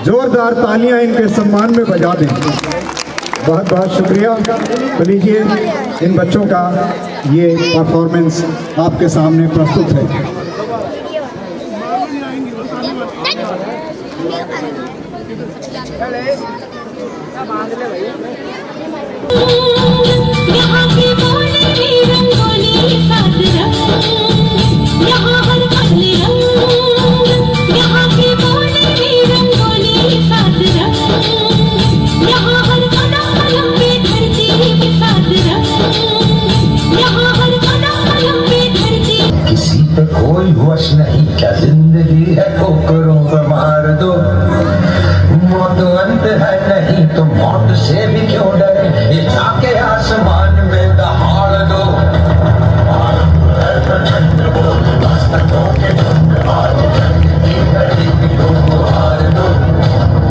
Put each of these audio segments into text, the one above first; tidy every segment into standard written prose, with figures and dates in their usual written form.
जोरदार तालियां इनके सम्मान में बजा दें। बहुत बहुत शुक्रिया। तो लीजिए इन बच्चों का ये परफॉर्मेंस आपके सामने प्रस्तुत है। यहाँ की बोली भी रंगोली साथ रंग, यहाँ हर पगली रंग, यहाँ की बोली भी रंगोली साथ रंग, यहाँ हर कदम कदम पे धरती के साथ रंग, यहाँ हर कदम कदम पे धरती। किसी पे कोई होश नहीं, क्या जिंदगी है ठोकरों पर मार दो, मौत अंत है नहीं तो मौत से भी क्यों डरे, ये जाके आसमान में दहाड़ दो।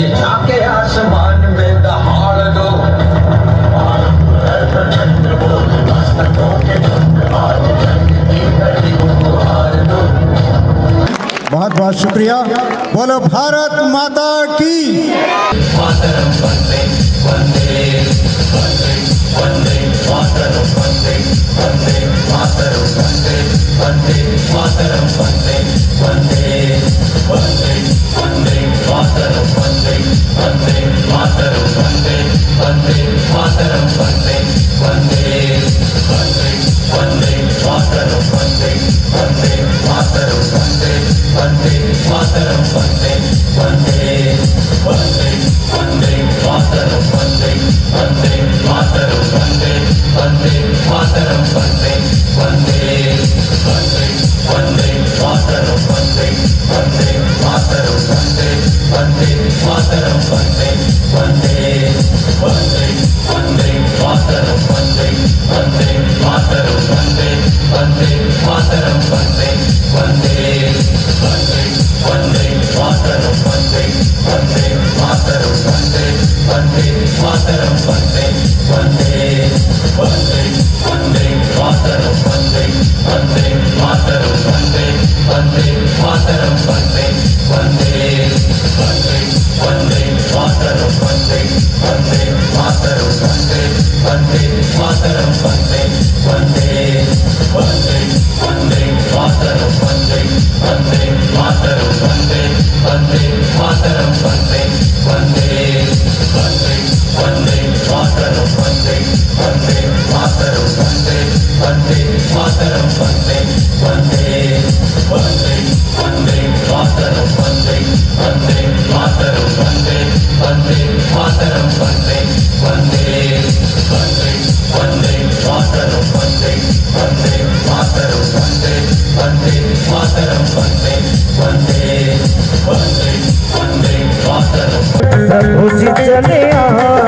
ये जाके आसमान में दहाड़ दो। बहुत बहुत शुक्रिया। बोलो भारत माता की। मातरम वंदे वंदे वंदे वंदे मातरम वंदे वंदे मातरम वंदे वंदे मातरम वंदे वंदे वंदे वंदे मातरम वंदे वंदे मातरम वंदे वंदे मातरम वंदे वंदे वंदे वंदे मातरम वंदे वंदे मातरम वंदे वंदे मातरम वंदे वंदे वंदे वंदे मातरम वंदे वंदे मातरम वंदे वंदे मातरम वंदे वंदे वंदे वंदे मातरम वंदे वंदे मातरम वंदे वंदे मातरम वंदे वंदे वंदे वंदे मातरम वंदे वंदे मातरम वंदे वंदे मातरम वंदे वंदे वंदे वंदे मातरम वंदे वंदे मातरम वंदे वंदे मातरम वंदे वंदे वंदे वंदे मातरम वंदे वंदे मातरम वंदे वंदे मातरम वंदे वंदे वंदे वंदे मातरम वंदे वंदे मातरम वंदे वंदे मातरम वंदे वंदे वंदे वंदे मातरम वंदे वंदे मातरम वंदे वंदे मातरम वंदे वंदे वंदे वंदे मातरम वंदे वंदे मातरम वंदे वंदे मातरम वंदे वंदे वंदे वंदे मातरम वंदे वंदे मातरम वंदे वंदे मातरम वंदे वंदे वंदे वंदे मातरम वंदे वंदे मातरम वंदे वंदे मातरम वंदे वंदे वंदे वंदे मातरम। प्रभु जी चले आना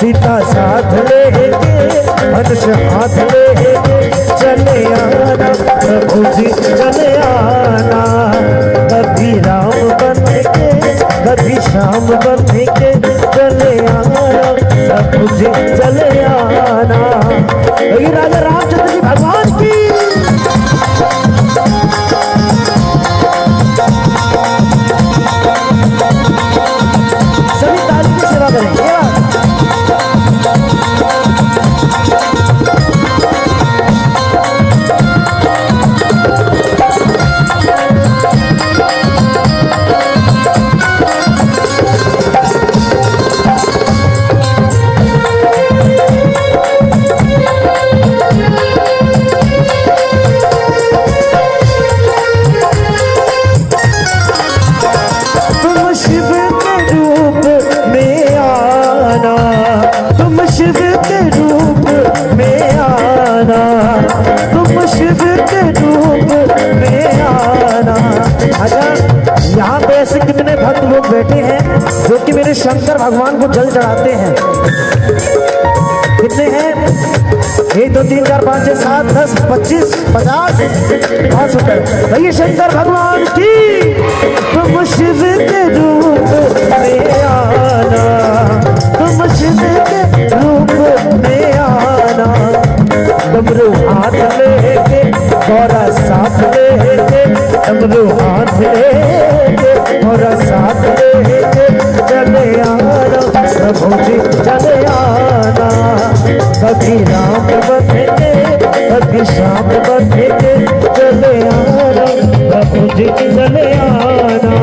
सीता साथ लेके धनुष हाथ लेके चले आना प्रभु जी चले आना। कभी राम बन के कभी श्याम बन के चले आना प्रभु जी चले आना। राजा रामचंद्र जी भगवान की सभी ताली की सेवा करें। जैसे शंकर भगवान को जल चढ़ाते हैं, कितने हैं? 1 2 3 4 5 6 7 10 25 50 रुपए। भैया शंकर भगवान की तुम शिव के रूप में आना, तुम शिव के रूप में आना, डमरू हाथ लेके गौरा साथ लेके, डमरू हाथ लेके गौरा साथ लेके चले आना, प्रभु जी चले आना। कभी राम बनेंगे कभी श्याम बनेंगे, चले आना प्रभु जी चले आना।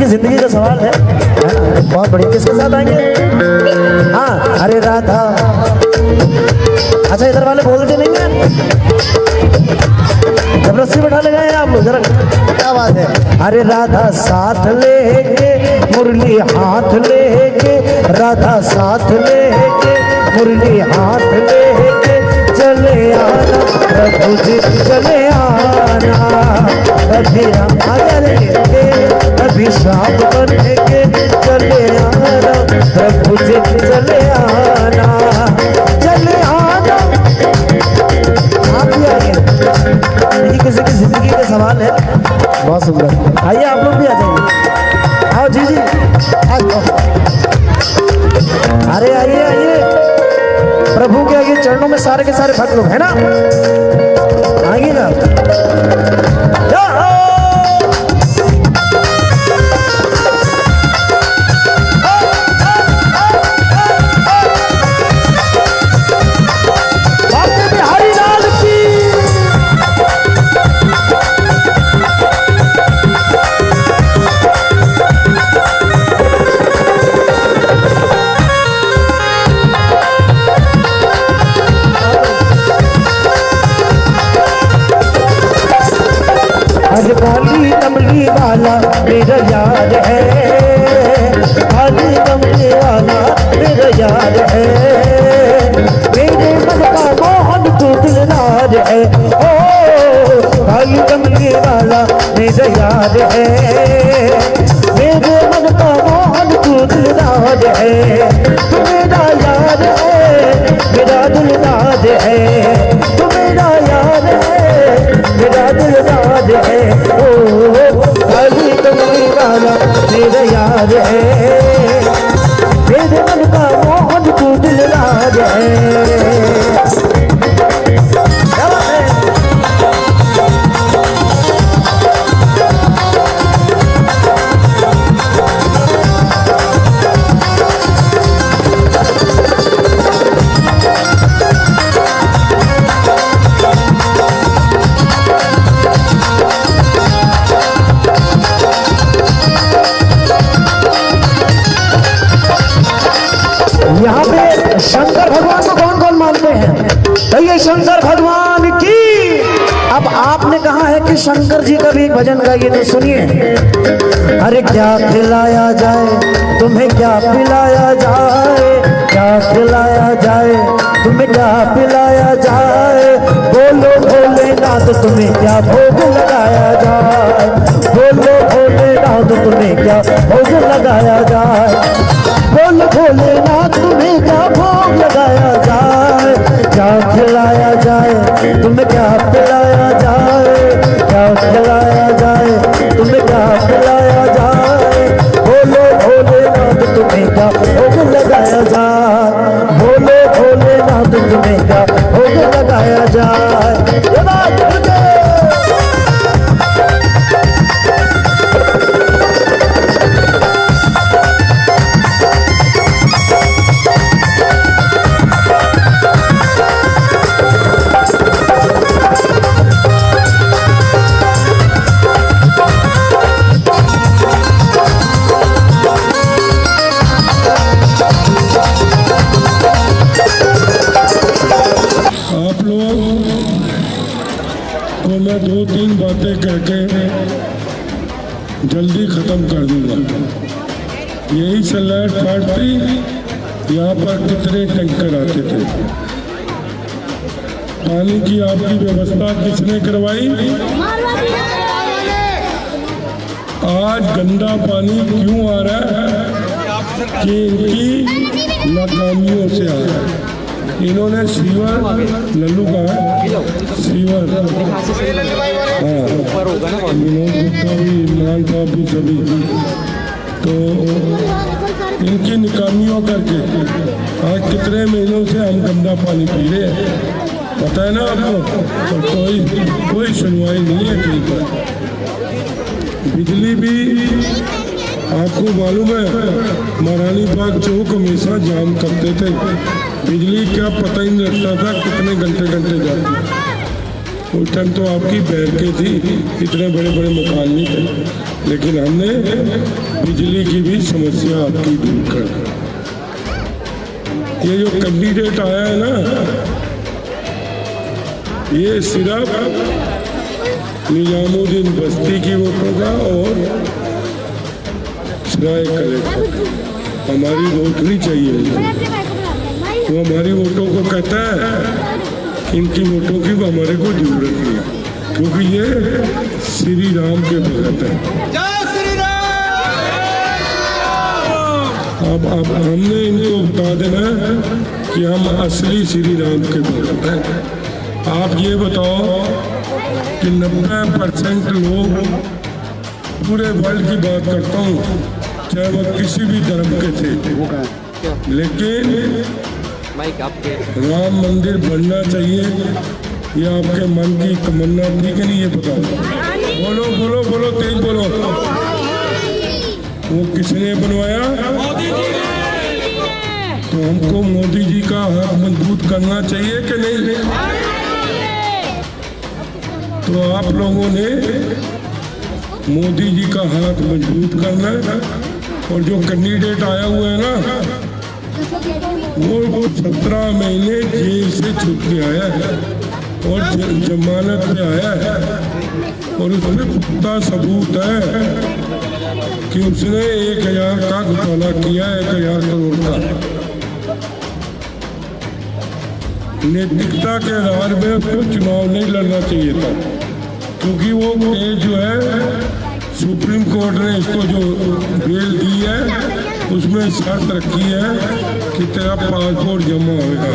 जिंदगी का सवाल है, बहुत बढ़िया। किसके साथ आएंगे? हाँ, अरे राधा। अच्छा इधर वाले बोलते नहीं है, जबरदस्ती बैठा ले गए आप लोग, जरा क्या बात है? अरे राधा साथ लेके मुरली हाथ लेके, राधा साथ लेके मुरली हाथ लेके चले आना, प्रभु जी चले आना। कभी आगे लेके कभी श्याम बनेंगे, चले आना प्रभु जी चले आना, चले आना। आप भी आइए, ये किसी की जिंदगी का सवाल है, बहुत सुंदर। आइए आप लोग भी आ जाइए, आओ जी जी आओ। अरे आइए आइए, प्रभु के आगे चरणों में सारे के सारे भक्त लोग है ना, आइए ना। काली कमली वाला मेरा यार है, काली कमली वाला मेरा यार है, मेरे मन का मोहन तू दिलदार है। ओ काली कमली वाला मेरा यार है, मेरे मन का मोहन तू दिलदार है। तू मेरा यार है, मेरा दिलदार है, तू मेरा यार है, मेरा दिलदार है। ओ काली कमली वाला मेरा यार है, मेरे मन का मोहन तू दिलदार है। यहाँ पे शंकर भगवान को कौन कौन मानते हैं? तो ये शंकर भगवान की। अब आपने कहा है कि शंकर जी का भी एक भजन गाइए, तो सुनिए। अरे क्या खिलाया जाए तुम्हें, क्या पिलाया जाए, क्या खिलाया जाए तुम्हें, क्या पिलाया जाए, बोलो भोलेनाथ तुम्हें क्या भोग लगाया जाए, बोलो भोलेनाथ तुम्हें क्या भोग लगाया जाए, बोल भोलेनाथ तुम्हें क्या भोग लगाया जाए, क्या खिलाया जाए तुम्हें, क्या पिलाया जाए, क्या खिलाया जाए तुम्हें, क्या पिलाया जाए, बोलो भोलेनाथ तुम्हें क्या भोग लगाया जाए, बोलो भोलेनाथ तुम्हें क्या भोग लगाया जाए। जल्दी ख़त्म कर दूंगा। यही सलाट फैक्ट्री, यहाँ पर कितने टैंकर आते थे। पानी की आपकी व्यवस्था किसने करवाई? आज गंदा पानी क्यों आ रहा है? कि इनकी नाकामियों से आ रहा है। इन्होंने सीवर, लल्लू का सीवर, हाँ, विनोद गुप्ता भी, इमरान साहब भी, सभी, तो इनकी निकामियों करके आज कितने महीनों से हम गंदा पानी पी रहे हैं, पता है ना आपको। और कोई सुनवाई नहीं है कहीं पर। बिजली भी आपको मालूम है, महारानी बाग चौक हमेशा जाम करते थे। बिजली क्या पता ही नहीं लगता था कितने घंटे जाती। उस टाइम तो आपकी बैरकें थी, इतने बड़े बड़े मकान नहीं थे, लेकिन हमने बिजली की भी समस्या आपकी दूर कर। ये जो कैंडिडेट आया है ना, ये सिर्फ निजामुद्दीन बस्ती की वोटों का और सराय कलेक्टर, हमारी वोट नहीं चाहिए। वो हमारी वोटों को कहता है, इनकी वोटों की हमारे को जरूरत नहीं, क्योंकि ये श्री राम के भगत है। अब हमने इनको बता देना कि हम असली श्री राम के भगत हैं। आप ये बताओ कि 90% लोग, पूरे वर्ल्ड की बात करता हूँ, चाहे वह किसी भी धर्म के थे, लेकिन राम मंदिर बनना चाहिए, ये आपके मन की तमन्ना थी कि नहीं, ये बताओ। बोलो बोलो बोलो, तेज बोलो। वो किसने बनवाया? तो हमको मोदी जी का हाथ मजबूत करना चाहिए कि नहीं? तो आप लोगों ने मोदी जी का हाथ मजबूत करना है। और जो कैंडिडेट आया हुआ है ना, वो 17 महीने जेल से छूट के आया है और जमानत पे आया है, और उसमें पुख्ता सबूत है कि उसने 1000 का घोटाला किया, 1000 करोड़ का। नैतिकता के आधार में उसको चुनाव नहीं लड़ना चाहिए था, क्योंकि वो केस जो है सुप्रीम कोर्ट ने इसको जो बेल दी है, उसमें शर्त रखी है कि तेरा पासपोर्ट जमा होगा।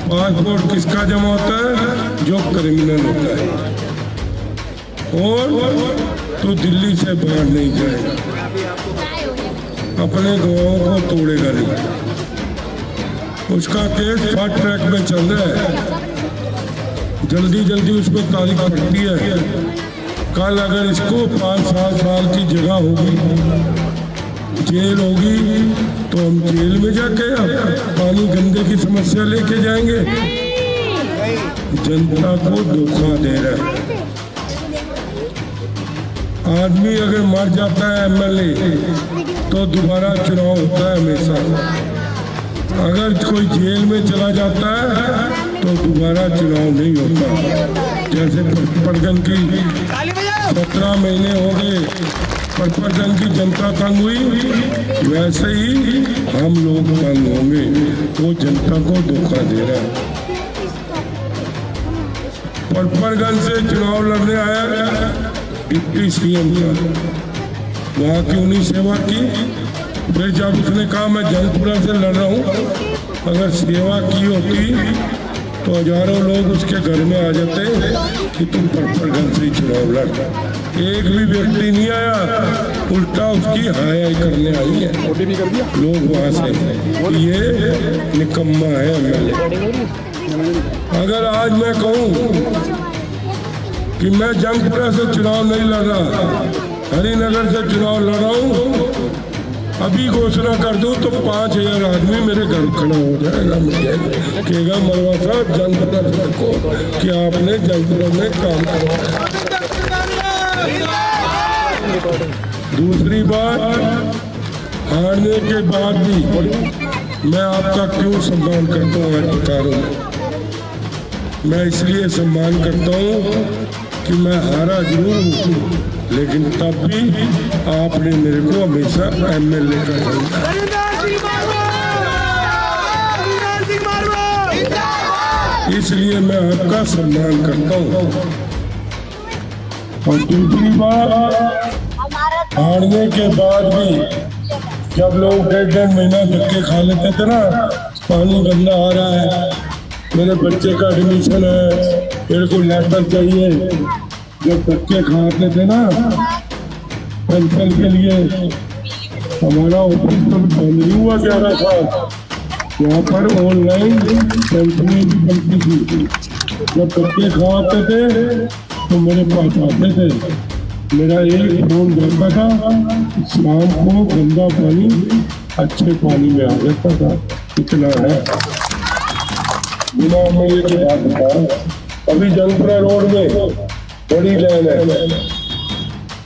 पासपोर्ट किसका जमा होता है? जो क्रिमिनल होता है, और तो दिल्ली से बाहर नहीं जाएगा, अपने गवाहों को तोड़ेगा नहीं। उसका केस फास्ट ट्रैक में चल रहा है, जल्दी उस पर तारीख पड़ती है। कल अगर इसको 5-7 साल की जगह होगी, जेल होगी, तो हम जेल में जाके पानी गंदे की समस्या लेके जाएंगे। जनता को धोखा दे रहा है। आदमी अगर मर जाता है एमएलए, तो दोबारा चुनाव होता है हमेशा। अगर कोई जेल में चला जाता है तो दोबारा चुनाव नहीं होता। जैसे परगन की 17 महीने हो गए, परगन की जनता तंग हुई, वैसे ही हम लोग तंग होंगे। वो जनता को धोखा दे रहा है। परगन से चुनाव लड़ने आया डिप्टी सीएम का, वहाँ की उन्हीं सेवा की। फिर जब उसने कहा मैं जंगपुरा से लड़ रहा हूँ, अगर सेवा की होती तो हजारों लोग उसके घर में आ जाते कि तुम परगन से चुनाव लड़। एक भी व्यक्ति नहीं आया, उल्टा उसकी हाय करने आई है लोग वहाँ से। ये निकम्मा है एमएलए। अगर आज मैं कहूँ कि मैं जंगपुरा से चुनाव नहीं लड़ रहा, हरिनगर से चुनाव लड़ रहा हूँ, अभी घोषणा कर दूं तो 5000 आदमी मेरे घर खड़ा हो जाएगा। कहेगा मरवा साहब जंगपुरा को कि आपने जंगपुरा में काम करवाया। दूसरी बात, हारने के बाद भी मैं आपका क्यों सम्मान करता हूँ आज बता रहा हूँ। मैं इसलिए सम्मान करता हूँ कि मैं हारा जरूर हूँ, लेकिन तब भी आपने मेरे को हमेशा MLA का समझा। इसलिए मैं आपका सम्मान करता हूँ। और दूसरी बात, हारने के बाद भी जब लोग 1.5 महीना धक्के खा लेते थे ना, पानी गंदा आ रहा है, मेरे बच्चे का एडमिशन है, मेरे को लेटर चाहिए, जब धक्के खाते थे ना पेंशन के लिए, हमारा ऑफिस तो बंद नहीं हुआ जा रहा था, यहाँ पर ऑनलाइन पेंशनें भी बनती थी। जब धक्के खाते थे तो मेरे पास आते थे, मेरा एक फोन जाता था, शाम को गंदा पानी अच्छे पानी में आ जाता था। इतना है, बिना मेरे की बात बताया। अभी जंगपुरा रोड में बड़ी लाइन है,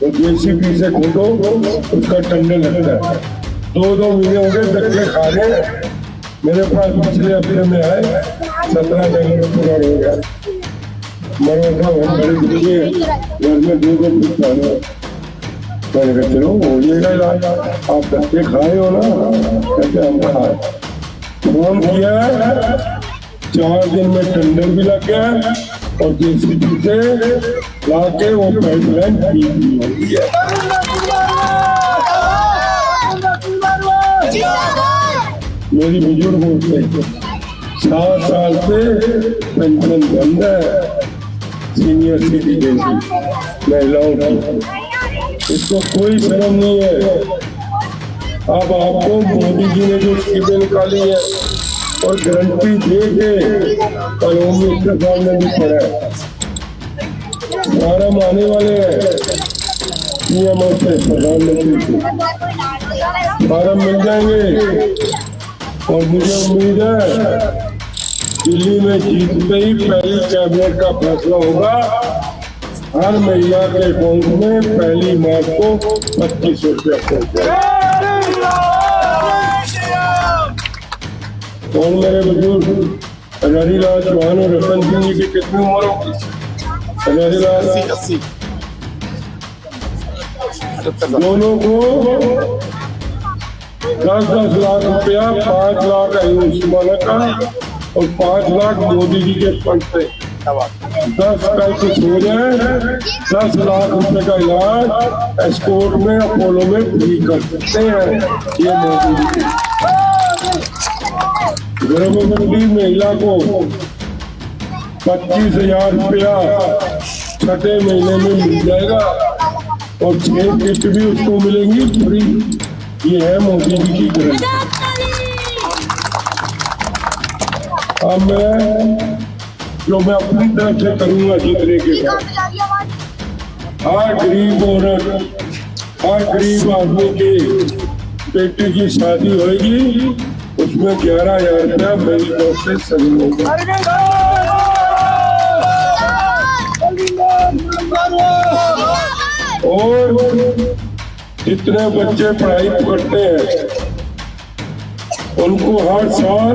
तो JCB से खोदो उसका टंडन लगता है। 2 महीने हो गए धक्के खा रहे। मेरे पास पिछले हफ्ते में आए 17 जंगपुरा रोड है, मरोसा घर में 2 फुट पानी। मैंने कहा चलो हो जाएगा इलाज, आप धक्के खाए हो ना? कहते हम खाए। फोन किया, 4 दिन में टेंडर भी लग गया और JCB से लाके वो पाइपलाइन ठीक भी हो गई है। मेरी बुजुर्ग होते 7 साल से पेंशन बंद है सीनियर सिटीजन की, महिलाओं की, इसको कोई शर्म नहीं है। अब आपको मोदी जी ने जो स्कीमें निकाली है और गारंटी दे के कानून मिनिस्टर साहब ने भी पढ़ा है, फार्म आने वाले हैं CM से, प्रधानमंत्री से फार्म मिल जाएंगे। और मुझे उम्मीद है दिल्ली में जीतते ही पहली कैबिनेट का फैसला होगा, हर महिला के अकाउंट में 1 मार्च को 2500 रुपया पहुंचे। और मेरे बुजुर्ग हजारीलाल चौहान और रतन सिंह जी की कितनी उम्र होगी? हजारीलाल 80। दोनों को 10-10 लाख रुपया, 5 लाख आयुष्मान का और 5 लाख मोदी जी के फंड से 10 कल कुछ हो जाए, 10 लाख रुपए का इलाज एस्कोर्ट में अपोलो में फ्री कर सकते हैं। ये मोदी जी गर्भवती महिला को 25,000 रुपया 6ठे महीने में मिल जाएगा और 6 किट भी उसको मिलेंगी फ्री। ये है मोदी जी की गारंटी। अब मैं अपनी तरफ से करूंगा जितने के बाद, हर गरीब औरत, हर गरीब आदमी की बेटी की शादी होगी, उसमें 11,000 रुपया मेरी तरफ से सही होगा। और जितने बच्चे पढ़ाई करते हैं उनको हर साल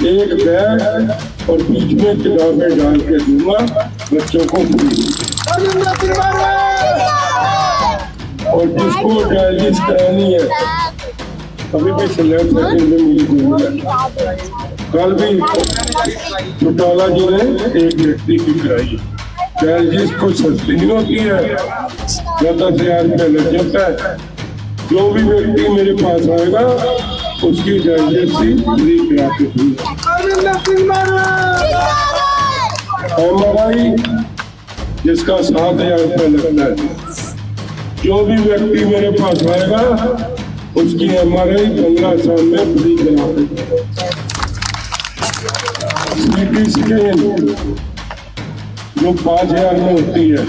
एक बैग और बीच में किताबें डाल के दूंगा बच्चों को फ्री। और जिसको डायलिसिस करानी है, अभी भी सिलेक्ट में मिली हुई है। कल भी चौटाला जी ने एक व्यक्ति की कराई। डायलिसिस को सस्ती नहीं होती है, 10,000 रुपये लग जाता है। जो भी व्यक्ति मेरे पास आएगा उसकी डायलिसिस फ्री करा के दूंगा। MRI जिसका 7,000 रुपये लगता है, जो भी व्यक्ति मेरे पास आएगा उसकी MRI 15 साल में फ्री करा के दूंगा। CT स्कैन जो 5,000 में होती है,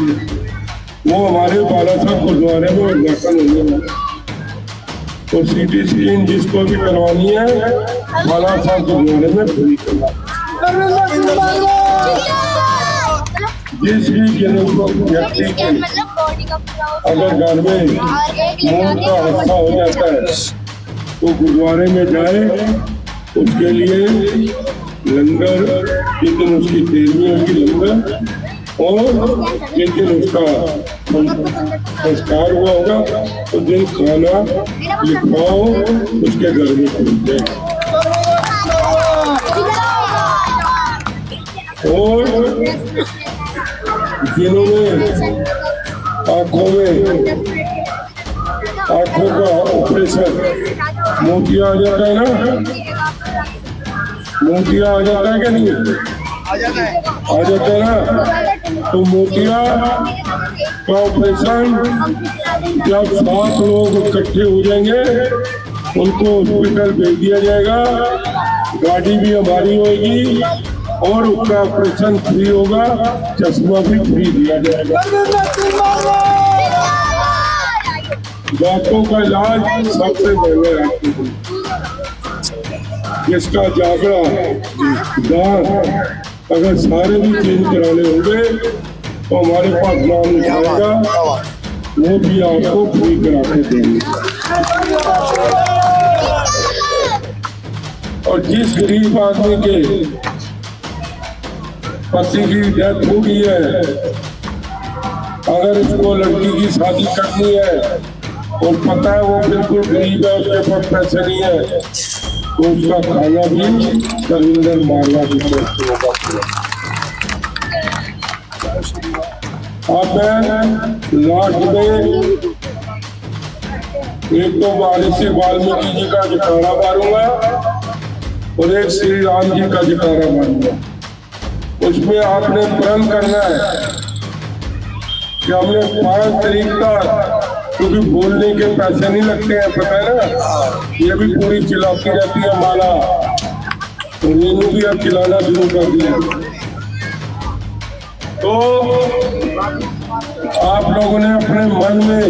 वो हमारे बालासाहब गुरुद्वारे में उद्घाटन होने वाला। तो CT स्कैन जिसको भी करवानी है बालासाहब गुरुद्वारे में फ्री करवा। जिस भी व्यक्ति के अगर घर में मौत का हादसा हो जाता है तो गुरुद्वारे में जाए, उसके लिए लंगर, जिस दिन उसकी 13वीं होगी लंगर, और जिस दिन उसका संस्कार हुआ होगा उस दिन खाना लिखवाओ, उसके घर में पहुंचे। और जिन्होंने आंखों का ऑपरेशन, मोतिया आ जाता है ना, मोतिया आ जाता है क्या नहीं? आ जाता है ना। तो मोतिया का ऑपरेशन जब 7 लोग इकट्ठे हो जाएंगे उनको हॉस्पिटल भेज दिया जाएगा, गाड़ी भी हमारी होगी और उसका ऑपरेशन फ्री होगा, चश्मा भी फ्री दिया जाएगा। दांतों का इलाज सबसे महंगा है, जिसका जागड़ा दांत अगर सारे भी चेंज कराने होंगे तो हमारे पास नाम लिखाएगा, वो भी आपको फ्री करा के देंगे। और जिस गरीब आदमी के पति की डेथ हो गई है, अगर उसको लड़की की शादी करनी है और पता है वो बिल्कुल गरीब है, उसके पास पैसे नहीं है, तो उसका खाना भी तरविंदर मारवा की तरफ से होगा। अब मैं लास्ट में एक तो महर्षि वाल्मीकि जी का जयकारा मारूंगा और एक श्री राम जी का जयकारा मारूंगा। उसमें आपने प्रण करना है कि हमने 5 तारीख तक, क्योंकि बोलने के पैसे नहीं लगते हैं, पता है ना, ये भी पूरी खिलाती रहती है माला, तो नीनू भी अब खिलाना शुरू कर दिया। तो आप लोगों ने अपने मन में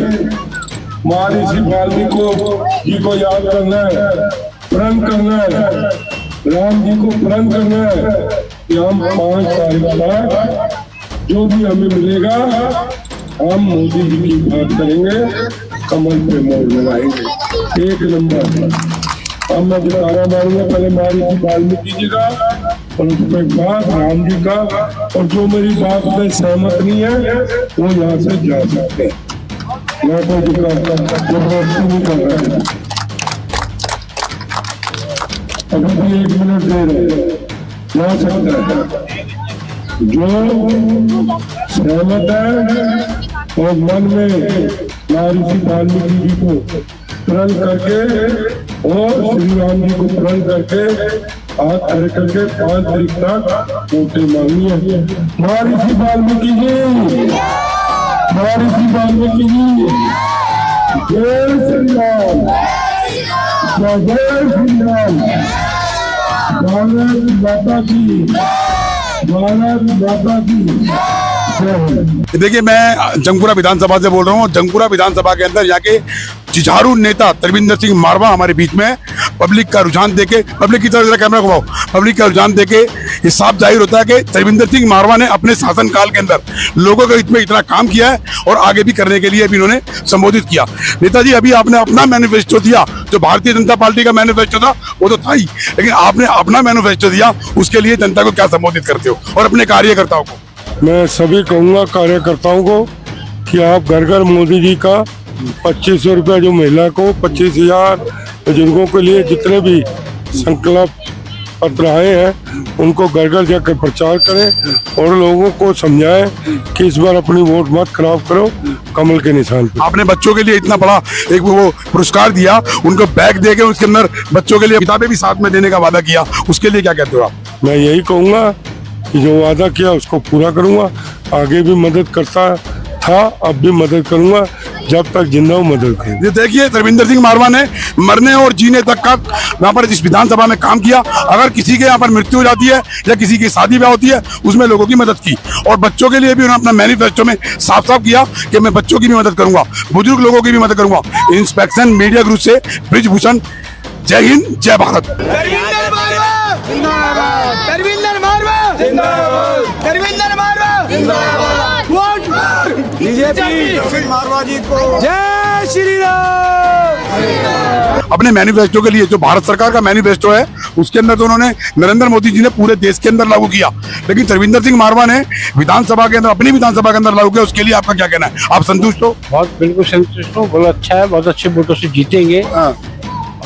महर्षि वाल्मीकि जी को याद करना है, प्रण करना है, राम जी को प्रण करना है कि हम 5 तारीख तक जो भी हमें मिलेगा हम मोदी जी की बात करेंगे, कमल पे मोर लगाएंगे 1 नंबर। अब मैं जयकारा मारूंगा पहले महर्षि वाल्मीकि जी का और उसके बाद राम जी का, और जो मेरी बात में सहमत नहीं है वो यहाँ से जा सकते हैं, मैं कोई जबरदस्ती नहीं कर रहा है। अभी भी 1 मिनट दे रहे जा सकता है, जो सहमत है और मन में महर्षि वाल्मीकि जी को प्रण करके और श्री राम जी को प्रण करके हाथ खड़े करके 5 तारीख तक वोटें मांगी है। महर्षि वाल्मीकि जी, महर्षि वाल्मीकि जी, जय श्री राम, जय श्री राम, भारत माता की, भारत माता की। देखिए, मैं जंगपुरा विधानसभा से बोल रहा हूँ। जंगपुरा विधानसभा के अंदर यहाँ के जुझारू नेता तरविंदर सिंह मारवा हमारे बीच में। पब्लिक का रुझान देके, पब्लिक की तरफ जरा कैमरा घुमाओ, पब्लिक का रुझान देके ये साफ जाहिर होता है कि तरविंदर सिंह मारवा ने अपने शासनकाल के अंदर लोगों के हित में इतना काम किया है और आगे भी करने के लिए भी इन्होंने संबोधित किया। नेताजी, अभी आपने अपना मैनिफेस्टो दिया, जो भारतीय जनता पार्टी का मैनिफेस्टो था वो तो था ही, लेकिन आपने अपना मैनिफेस्टो दिया, उसके लिए जनता को क्या संबोधित करते हो और अपने कार्यकर्ताओं को? मैं सभी कहूँगा कार्यकर्ताओं को कि आप घर घर मोदी जी का 2500 रुपया, जो महिला को 25,000, बुजुर्गों के लिए जितने भी संकल्प पत्र आए हैं उनको घर घर जाकर प्रचार करें और लोगों को समझाएं कि इस बार अपनी वोट मत खराब करो, कमल के निशान पे। आपने बच्चों के लिए इतना बड़ा एक वो पुरस्कार दिया, उनको बैग देके उसके अंदर बच्चों के लिए किताबें भी साथ में देने का वादा किया, उसके लिए क्या कहते हो आप? मैं यही कहूँगा कि जो वादा किया उसको पूरा करूँगा, आगे भी मदद करता था, अब भी मदद करूँगा, जब तक जिंदा हूँ मदद करूँगा। ये देखिए, तरविंदर सिंह मारवा ने मरने और जीने तक का यहाँ पर इस विधानसभा में काम किया। अगर किसी के यहाँ पर मृत्यु हो जाती है या किसी की शादी ब्याह होती है, उसमें लोगों की मदद की, और बच्चों के लिए भी उन्होंने अपना मैनिफेस्टो में साफ साफ किया कि मैं बच्चों की भी मदद करूंगा, बुजुर्ग लोगों की भी मदद करूंगा। इंस्पेक्शन मीडिया ग्रुप से ब्रिजभूषण, जय हिंद, जय भारत। तरविंदर मारवा जिंदाबाद, तरविंदर मारवा जिंदाबाद, तरविंदर मारवा जिंदाबाद। वोट की मारवा जी को जय श्री राम। अपने मैनिफेस्टो के लिए जो भारत सरकार का मैनिफेस्टो है उसके अंदर तो उन्होंने नरेंद्र मोदी जी ने पूरे देश के अंदर लागू किया, लेकिन तरविंदर सिंह मारवा ने विधानसभा के अंदर, अपनी विधानसभा के अंदर लागू किया। उसके लिए आपका क्या कहना है? आप संतुष्ट हो? बहुत, बिल्कुल संतुष्ट हूँ। बहुत अच्छा है, बहुत अच्छे वोटों से जीतेंगे।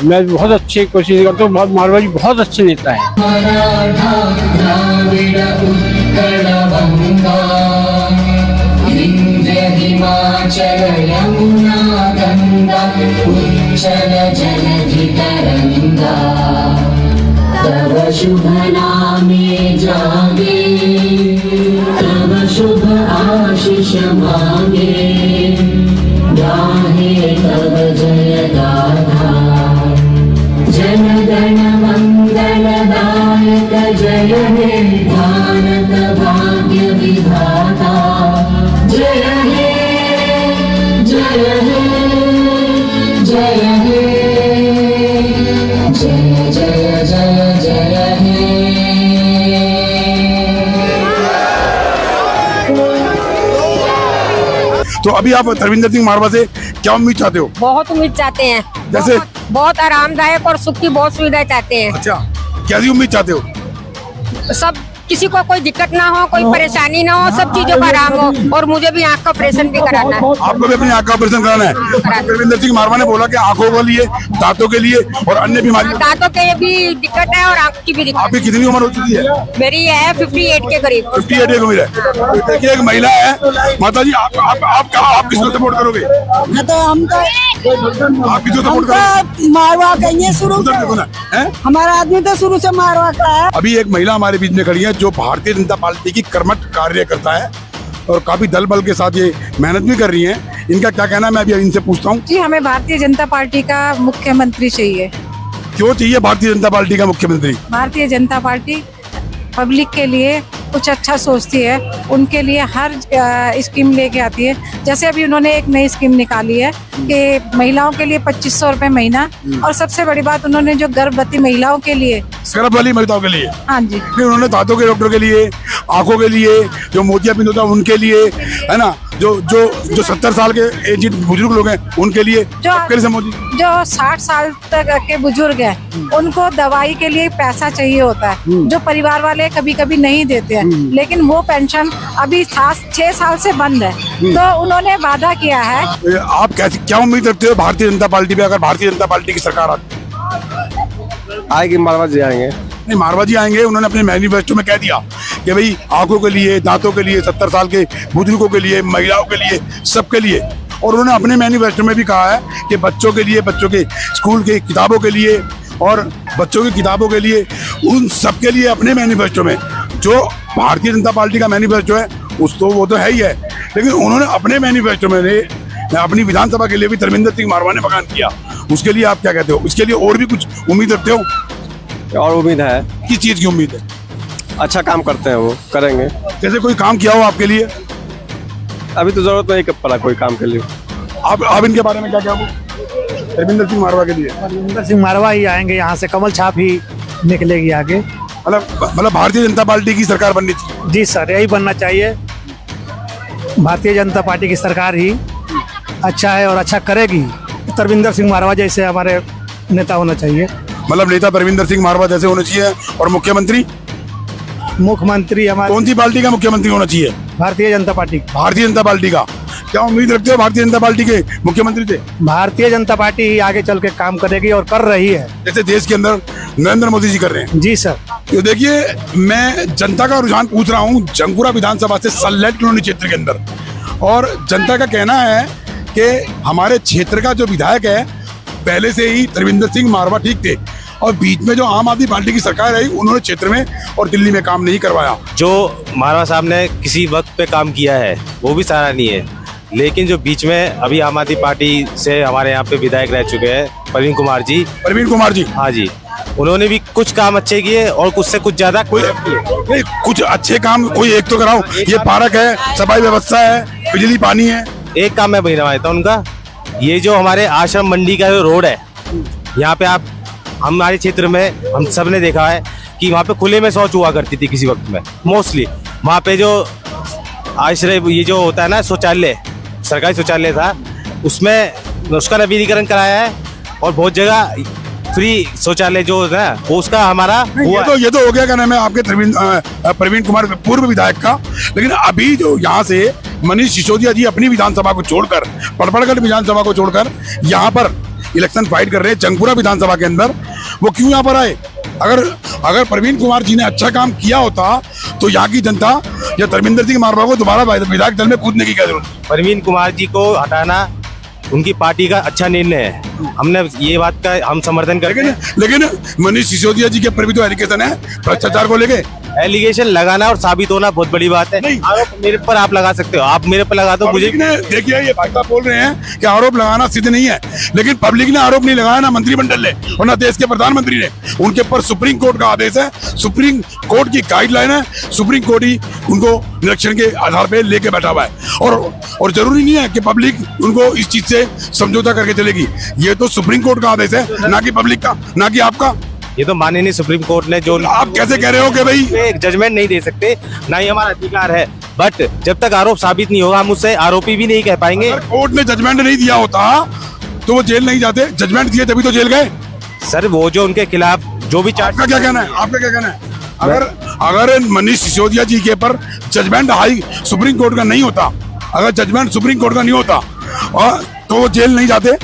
मैं बहुत अच्छी कोशिश करता हूँ। बहुत मारवा जी बहुत अच्छे नेता है। तव शुभ नामे जागे, तव शुभ आशीष मांगे, गाहे तव जय गाथा। जन गण मंगलदायक जय हे भारत भाग्य विधाता। जय हे जय हे जय हे जय जय जय जय हे। तो अभी आप तरविंदर सिंह मारवा से क्या उम्मीद चाहते हो? बहुत उम्मीद चाहते हैं। जैसे बहुत आरामदायक और सुख की बहुत सुविधाएं चाहते हैं। अच्छा, कैसी उम्मीद चाहते हो? सब किसी को कोई दिक्कत ना हो, कोई परेशानी ना हो, सब चीजों का आराम हो। और मुझे भी आँख का ऑपरेशन भी कराना है। आपको भी अपनी आँख का ऑपरेशन कराना है? तरविंदर सिंह मारवा ने बोला कि आंखों के लिए, दांतों के लिए और अन्य बीमारियों, दांतों के भी दिक्कत है और आँख की भी दिक्कत। आपकी कितनी उम्र हो चुकी है? मेरी है 58 के करीब। 58 की उम्र है। देखिए एक महिला है। माता जी आप किसको सपोर्ट करोगे? तो हम तो आप किसको सपोर्ट करोगे? मारवा कहिए शुरू से, हमारा आदमी तो शुरू से मारवा का है। अभी एक महिला हमारे बीच में खड़ी है जो भारतीय जनता पार्टी की कर्मठ कार्यकर्ता है और काफी दल बल के साथ ये मेहनत भी कर रही हैं। इनका क्या कहना है मैं अभी इनसे पूछता हूँ। जी, हमें भारतीय जनता पार्टी का मुख्यमंत्री चाहिए। क्यों चाहिए भारतीय जनता पार्टी का मुख्यमंत्री? भारतीय जनता पार्टी पब्लिक के लिए कुछ अच्छा सोचती है, उनके लिए हर स्कीम लेके आती है। जैसे अभी उन्होंने एक नई स्कीम निकाली है कि महिलाओं के लिए 2500 रुपए महीना, और सबसे बड़ी बात उन्होंने जो गर्भवती महिलाओं के लिए, गर्भवती महिलाओं के लिए, हाँ जी, उन्होंने दांतों के डॉक्टर के लिए, आंखों के लिए, जो मोतियाबिंद होता है उनके लिए, है ना, जो 70 साल के एज बुजुर्ग लोग हैं उनके लिए, जो 60 साल तक के बुजुर्ग हैं उनको दवाई के लिए पैसा चाहिए होता है, जो परिवार वाले कभी कभी नहीं देते हैं, लेकिन वो पेंशन अभी 6 साल से बंद है। तो उन्होंने वादा किया है। आप क्या उम्मीद रखते हो भारतीय जनता पार्टी पे? अगर भारतीय जनता पार्टी की सरकार आएगी, मारवा जी आएंगे। नहीं, मारवा जी आएंगे। उन्होंने अपने मैनिफेस्टो में कह दिया कि भाई आंखों के लिए, दांतों के लिए, 70 साल के बुजुर्गों के लिए, महिलाओं के लिए, सबके लिए। और उन्होंने अपने मैनिफेस्टो में भी कहा है कि बच्चों के लिए, बच्चों के स्कूल के किताबों के लिए और बच्चों की किताबों के लिए, उन सबके लिए अपने मैनिफेस्टो में, जो भारतीय जनता पार्टी का मैनिफेस्टो है वो तो है ही है, लेकिन उन्होंने अपने मैनिफेस्टो में अपनी विधानसभा के लिए भी तरविंदर सिंह मारवा ने बयान किया। उसके लिए आप क्या कहते हो? इसके लिए और भी कुछ उम्मीद रखते हो? और उम्मीद है। किस चीज की उम्मीद है? अच्छा काम करते हैं, वो करेंगे। जैसे कोई काम किया हो आपके लिए? अभी तो जरूरत नहीं पड़ा कोई काम के लिए। आप इनके बारे में क्या कहोगे? तरविंदर सिंह मारवा के लिए तरविंदर सिंह मारवा ही आएंगे, यहाँ से कमल छाप ही निकलेगी आगे। मतलब भारतीय जनता पार्टी की सरकार बननी चाहिए? जी सर, यही बनना चाहिए। भारतीय जनता पार्टी की सरकार ही अच्छा है और अच्छा करेगी। तरविंदर सिंह मारवा जैसे हमारे नेता होना चाहिए। मतलब नेता तरविंदर सिंह मारवा जैसे होना चाहिए। और मुख्यमंत्री हमारे कौन सी पार्टी का मुख्यमंत्री होना चाहिए? भारतीय जनता पार्टी। भारतीय जनता पार्टी का। क्या उम्मीद रखते हो भारतीय जनता पार्टी के मुख्यमंत्री से? भारतीय जनता पार्टी ही आगे चल के काम करेगी और कर रही है, जैसे देश के अंदर नरेंद्र मोदी जी कर रहे हैं। जी सर। तो देखिए, मैं जनता का रुझान पूछ रहा हूँ जंगपुरा विधानसभा से सल्लेट कॉलोनी क्षेत्र के अंदर, और जनता का कहना है कि हमारे क्षेत्र का जो विधायक है पहले से ही तरविंदर सिंह मारवा ठीक थे, और बीच में जो आम आदमी पार्टी की सरकार रही उन्होंने क्षेत्र में और दिल्ली में काम नहीं करवाया। जो मारवा साहब ने किसी वक्त पे काम किया है वो भी सराहनीय है, लेकिन जो बीच में अभी आम आदमी पार्टी से हमारे यहाँ पे विधायक रह चुके हैं प्रवीण कुमार जी, हाँ जी, उन्होंने भी कुछ काम अच्छे किए और कुछ से कुछ ज्यादा कुछ अच्छे काम कोई एक तो कराओ। ये पार्क है, सफाई व्यवस्था है, बिजली पानी है। एक काम मैं बनवाता हूँ उनका, ये जो हमारे आश्रम मंडी का जो रोड है, यहाँ पे आप हमारे क्षेत्र में हम सब ने देखा है कि वहाँ पे खुले में शौच हुआ करती थी किसी वक्त में। मोस्टली वहाँ पे जो आश्रय, ये जो होता है ना शौचालय, सरकारी शौचालय था उसमें उसका नवीनीकरण कराया है और बहुत जगह फ्री शौचालय जो है ना वो उसका हमारा हुआ ये तो हो गया, क्या नाम है आपके प्रवीण कुमार पूर्व विधायक का। लेकिन अभी जो यहाँ से मनीष सिसोदिया जी अपनी विधानसभा को छोड़कर, पड़पड़गढ़ विधानसभा को छोड़कर यहाँ पर इलेक्शन फाइट कर रहे हैं जंगपुरा विधानसभा के अंदर, वो क्यों यहाँ पर आए? अगर प्रवीण कुमार जी ने अच्छा काम किया होता तो यहाँ की जनता या धर्मेंद्र सिंह मारवा को दोबारा विधायक दल में कूदने की क्या जरूरत? प्रवीण कुमार जी को हटाना उनकी पार्टी का अच्छा निर्णय है, हमने ये बात का हम समर्थन करते हैं। लेकिन मनीष सिसोदिया जी के ऊपर भी तो एलिगेशन है भ्रष्टाचार को लेके। एलिगेशन लगाना और साबित होना बहुत बड़ी बात है। आरोप मेरे पर आप लगा सकते हो, आप मेरे पर लगा दो मुझे। देखिए ये भाई साहब बोल रहे हैं कि आरोप लगाना सिद्ध नहीं है, लेकिन पब्लिक ने आरोप नहीं लगाया, ना मंत्रिमंडल ने और ना देश के प्रधानमंत्री ने। उनके ऊपर सुप्रीम कोर्ट का आदेश है, सुप्रीम कोर्ट की गाइडलाइन है, सुप्रीम कोर्ट ही उनको निरीक्षण के आधार पर लेके बैठा हुआ है। और जरूरी नहीं है कि पब्लिक उनको इस चीज से समझौता करके चलेगी। ये तो सुप्रीम कोर्ट का आदेश है, ना कि पब्लिक का, ना कि आपका। ये तो माननीय सुप्रीम कोर्ट ने जो आप कैसे कह रहे हो कि भाई एक जजमेंट नहीं दे सकते, ना ही हमारा अधिकार है, बट जब तक आरोप साबित नहीं होगा हम उससे आरोपी भी नहीं कह पाएंगे। अगर कोर्ट ने जजमेंट नहीं दिया होता तो वो जेल नहीं जाते, जजमेंट दिए तभी तो जेल गए। सर वो जो उनके खिलाफ जो भी चार्ज, आपका क्या कहना है? आपका क्या कहना है? अगर मनीष सिसोदिया जी के ऊपर जजमेंट हाई सुप्रीम कोर्ट का नहीं होता, अगर जजमेंट सुप्रीम कोर्ट का नहीं होता तो वो जेल नहीं जाते।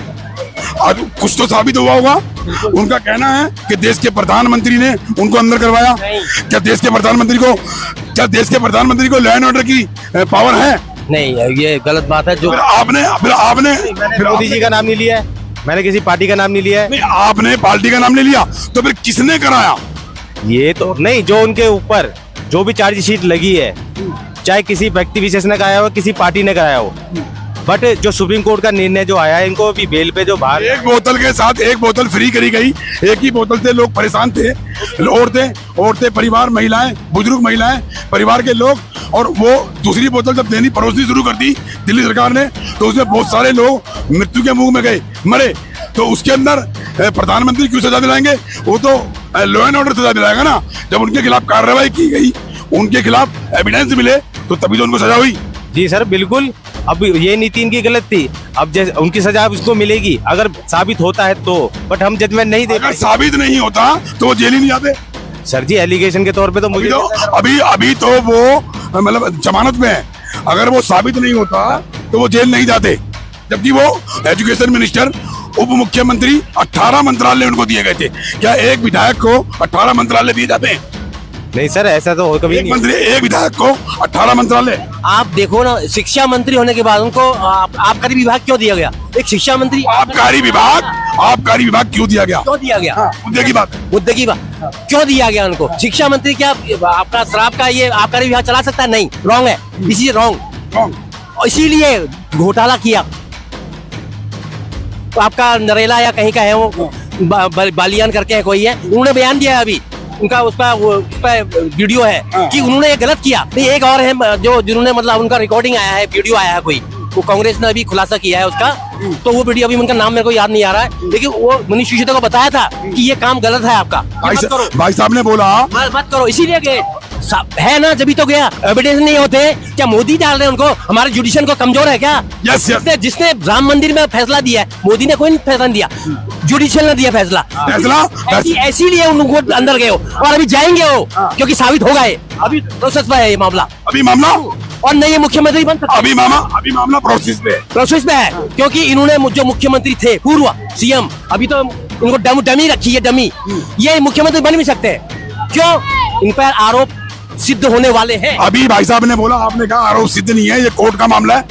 आज कुछ तो साबित हुआ होगा। उनका कहना है कि देश के प्रधानमंत्री ने उनको अंदर करवाया। क्या देश के प्रधानमंत्री को लॉ एंड ऑर्डर की पावर है? नहीं, ये गलत बात है। जो आपने मोदी जी का नाम नहीं लिया है, मैंने किसी पार्टी का नाम नहीं लिया है। नहीं, आपने पार्टी का नाम नहीं लिया तो फिर किसने कराया? ये तो नहीं, जो उनके ऊपर जो भी चार्जशीट लगी है, चाहे किसी व्यक्ति विशेष ने कराया हो, किसी पार्टी ने कराया हो, बट जो सुप्रीम कोर्ट का निर्णय जो आया है, इनको अभी बेल पे जो बाहर एक बोतल के साथ एक बोतल फ्री करी गई। एक ही बोतल से लोग परेशान थे, औरतें, परिवार, महिलाएं, बुजुर्ग महिलाएं, परिवार के लोग, और वो दूसरी बोतल जब देनी परोसनी शुरू कर दी दिल्ली सरकार ने, तो उसमें बहुत सारे लोग मृत्यु के मुंह में गए, मरे। तो उसके अंदर प्रधानमंत्री क्यों सजा दिलाएंगे? वो तो लॉ एंड ऑर्डर सजा दिलाएगा ना। जब उनके खिलाफ कार्रवाई की गई, उनके खिलाफ एविडेंस मिले, तो तभी तो उनको सजा हुई। जी सर, बिल्कुल। अब ये नीति इनकी गलत थी, अब जैसे उनकी सजा उसको मिलेगी अगर साबित होता है तो, बट हम जजमेंट नहीं देते। अगर साबित नहीं होता तो वो जेल ही नहीं जाते। सर जी, एलिगेशन के तौर पे तो मुझे अभी तो वो मतलब जमानत में है। अगर वो साबित नहीं होता तो वो जेल नहीं जाते। जबकि वो एजुकेशन मिनिस्टर, उप मुख्यमंत्री, 18 मंत्रालय उनको दिए गए थे। क्या एक विधायक को 18 मंत्रालय दिए जाते हैं? नहीं सर, ऐसा तो कभी नहीं। मंत्री, एक विधायक को 18 मंत्रालय। आप देखो ना, शिक्षा मंत्री होने के बाद उनको आबकारी विभाग क्यों दिया गया? एक शिक्षा मंत्री, आबकारी विभाग क्यों दिया गया? मुद्दे की बात क्यों दिया गया उनको? शिक्षा मंत्री क्या आपका शराब का ये आबकारी विभाग चला सकता है? नहीं, रॉन्ग है, दिस इज रॉन्ग। इसीलिए घोटाला किया। तो आपका नरेला या कहीं का है वो बालियान करके है कोई है, उन्होंने बयान दिया है अभी, उनका उस पर वीडियो है कि उन्होंने ये गलत किया। नहीं, एक और है जो जिन्होंने मतलब उनका रिकॉर्डिंग आया है, वीडियो आया है कोई, वो कांग्रेस ने अभी खुलासा किया है उसका। तो वो वीडियो अभी उनका नाम मेरे को याद नहीं आ रहा है, लेकिन वो मनीष सिसोदिया को बताया था कि ये काम गलत है आपका, भाई साहब ने बोला मत करो, इसीलिए गए है ना, जब तो गया। एविडेंस नहीं होते, क्या मोदी डाल रहे हैं उनको? हमारे जुडिशियल को कमजोर है क्या? यस। जिसने राम मंदिर में फैसला दिया है, मोदी ने कोई नहीं फैसला दिया, जुडिशियल ने दिया फैसला। इसीलिए उनको अंदर गए हो और अभी जाएंगे हो, क्योंकि साबित होगा ये, अभी प्रोसेस पे है ये मामला। और नहीं ये मुख्यमंत्री बन सकते। अभी मामला प्रोसेस पे है, क्योंकि इन्होंने जो मुख्यमंत्री थे पूर्व सीएम, अभी तो उनको डमी रखी है, डमी। ये मुख्यमंत्री बन भी सकते हैं। क्यों? इन पर आरोप सिद्ध होने वाले हैं। अभी भाई साहब ने बोला, आपने कहा आरोप सिद्ध नहीं है, ये कोर्ट का मामला है।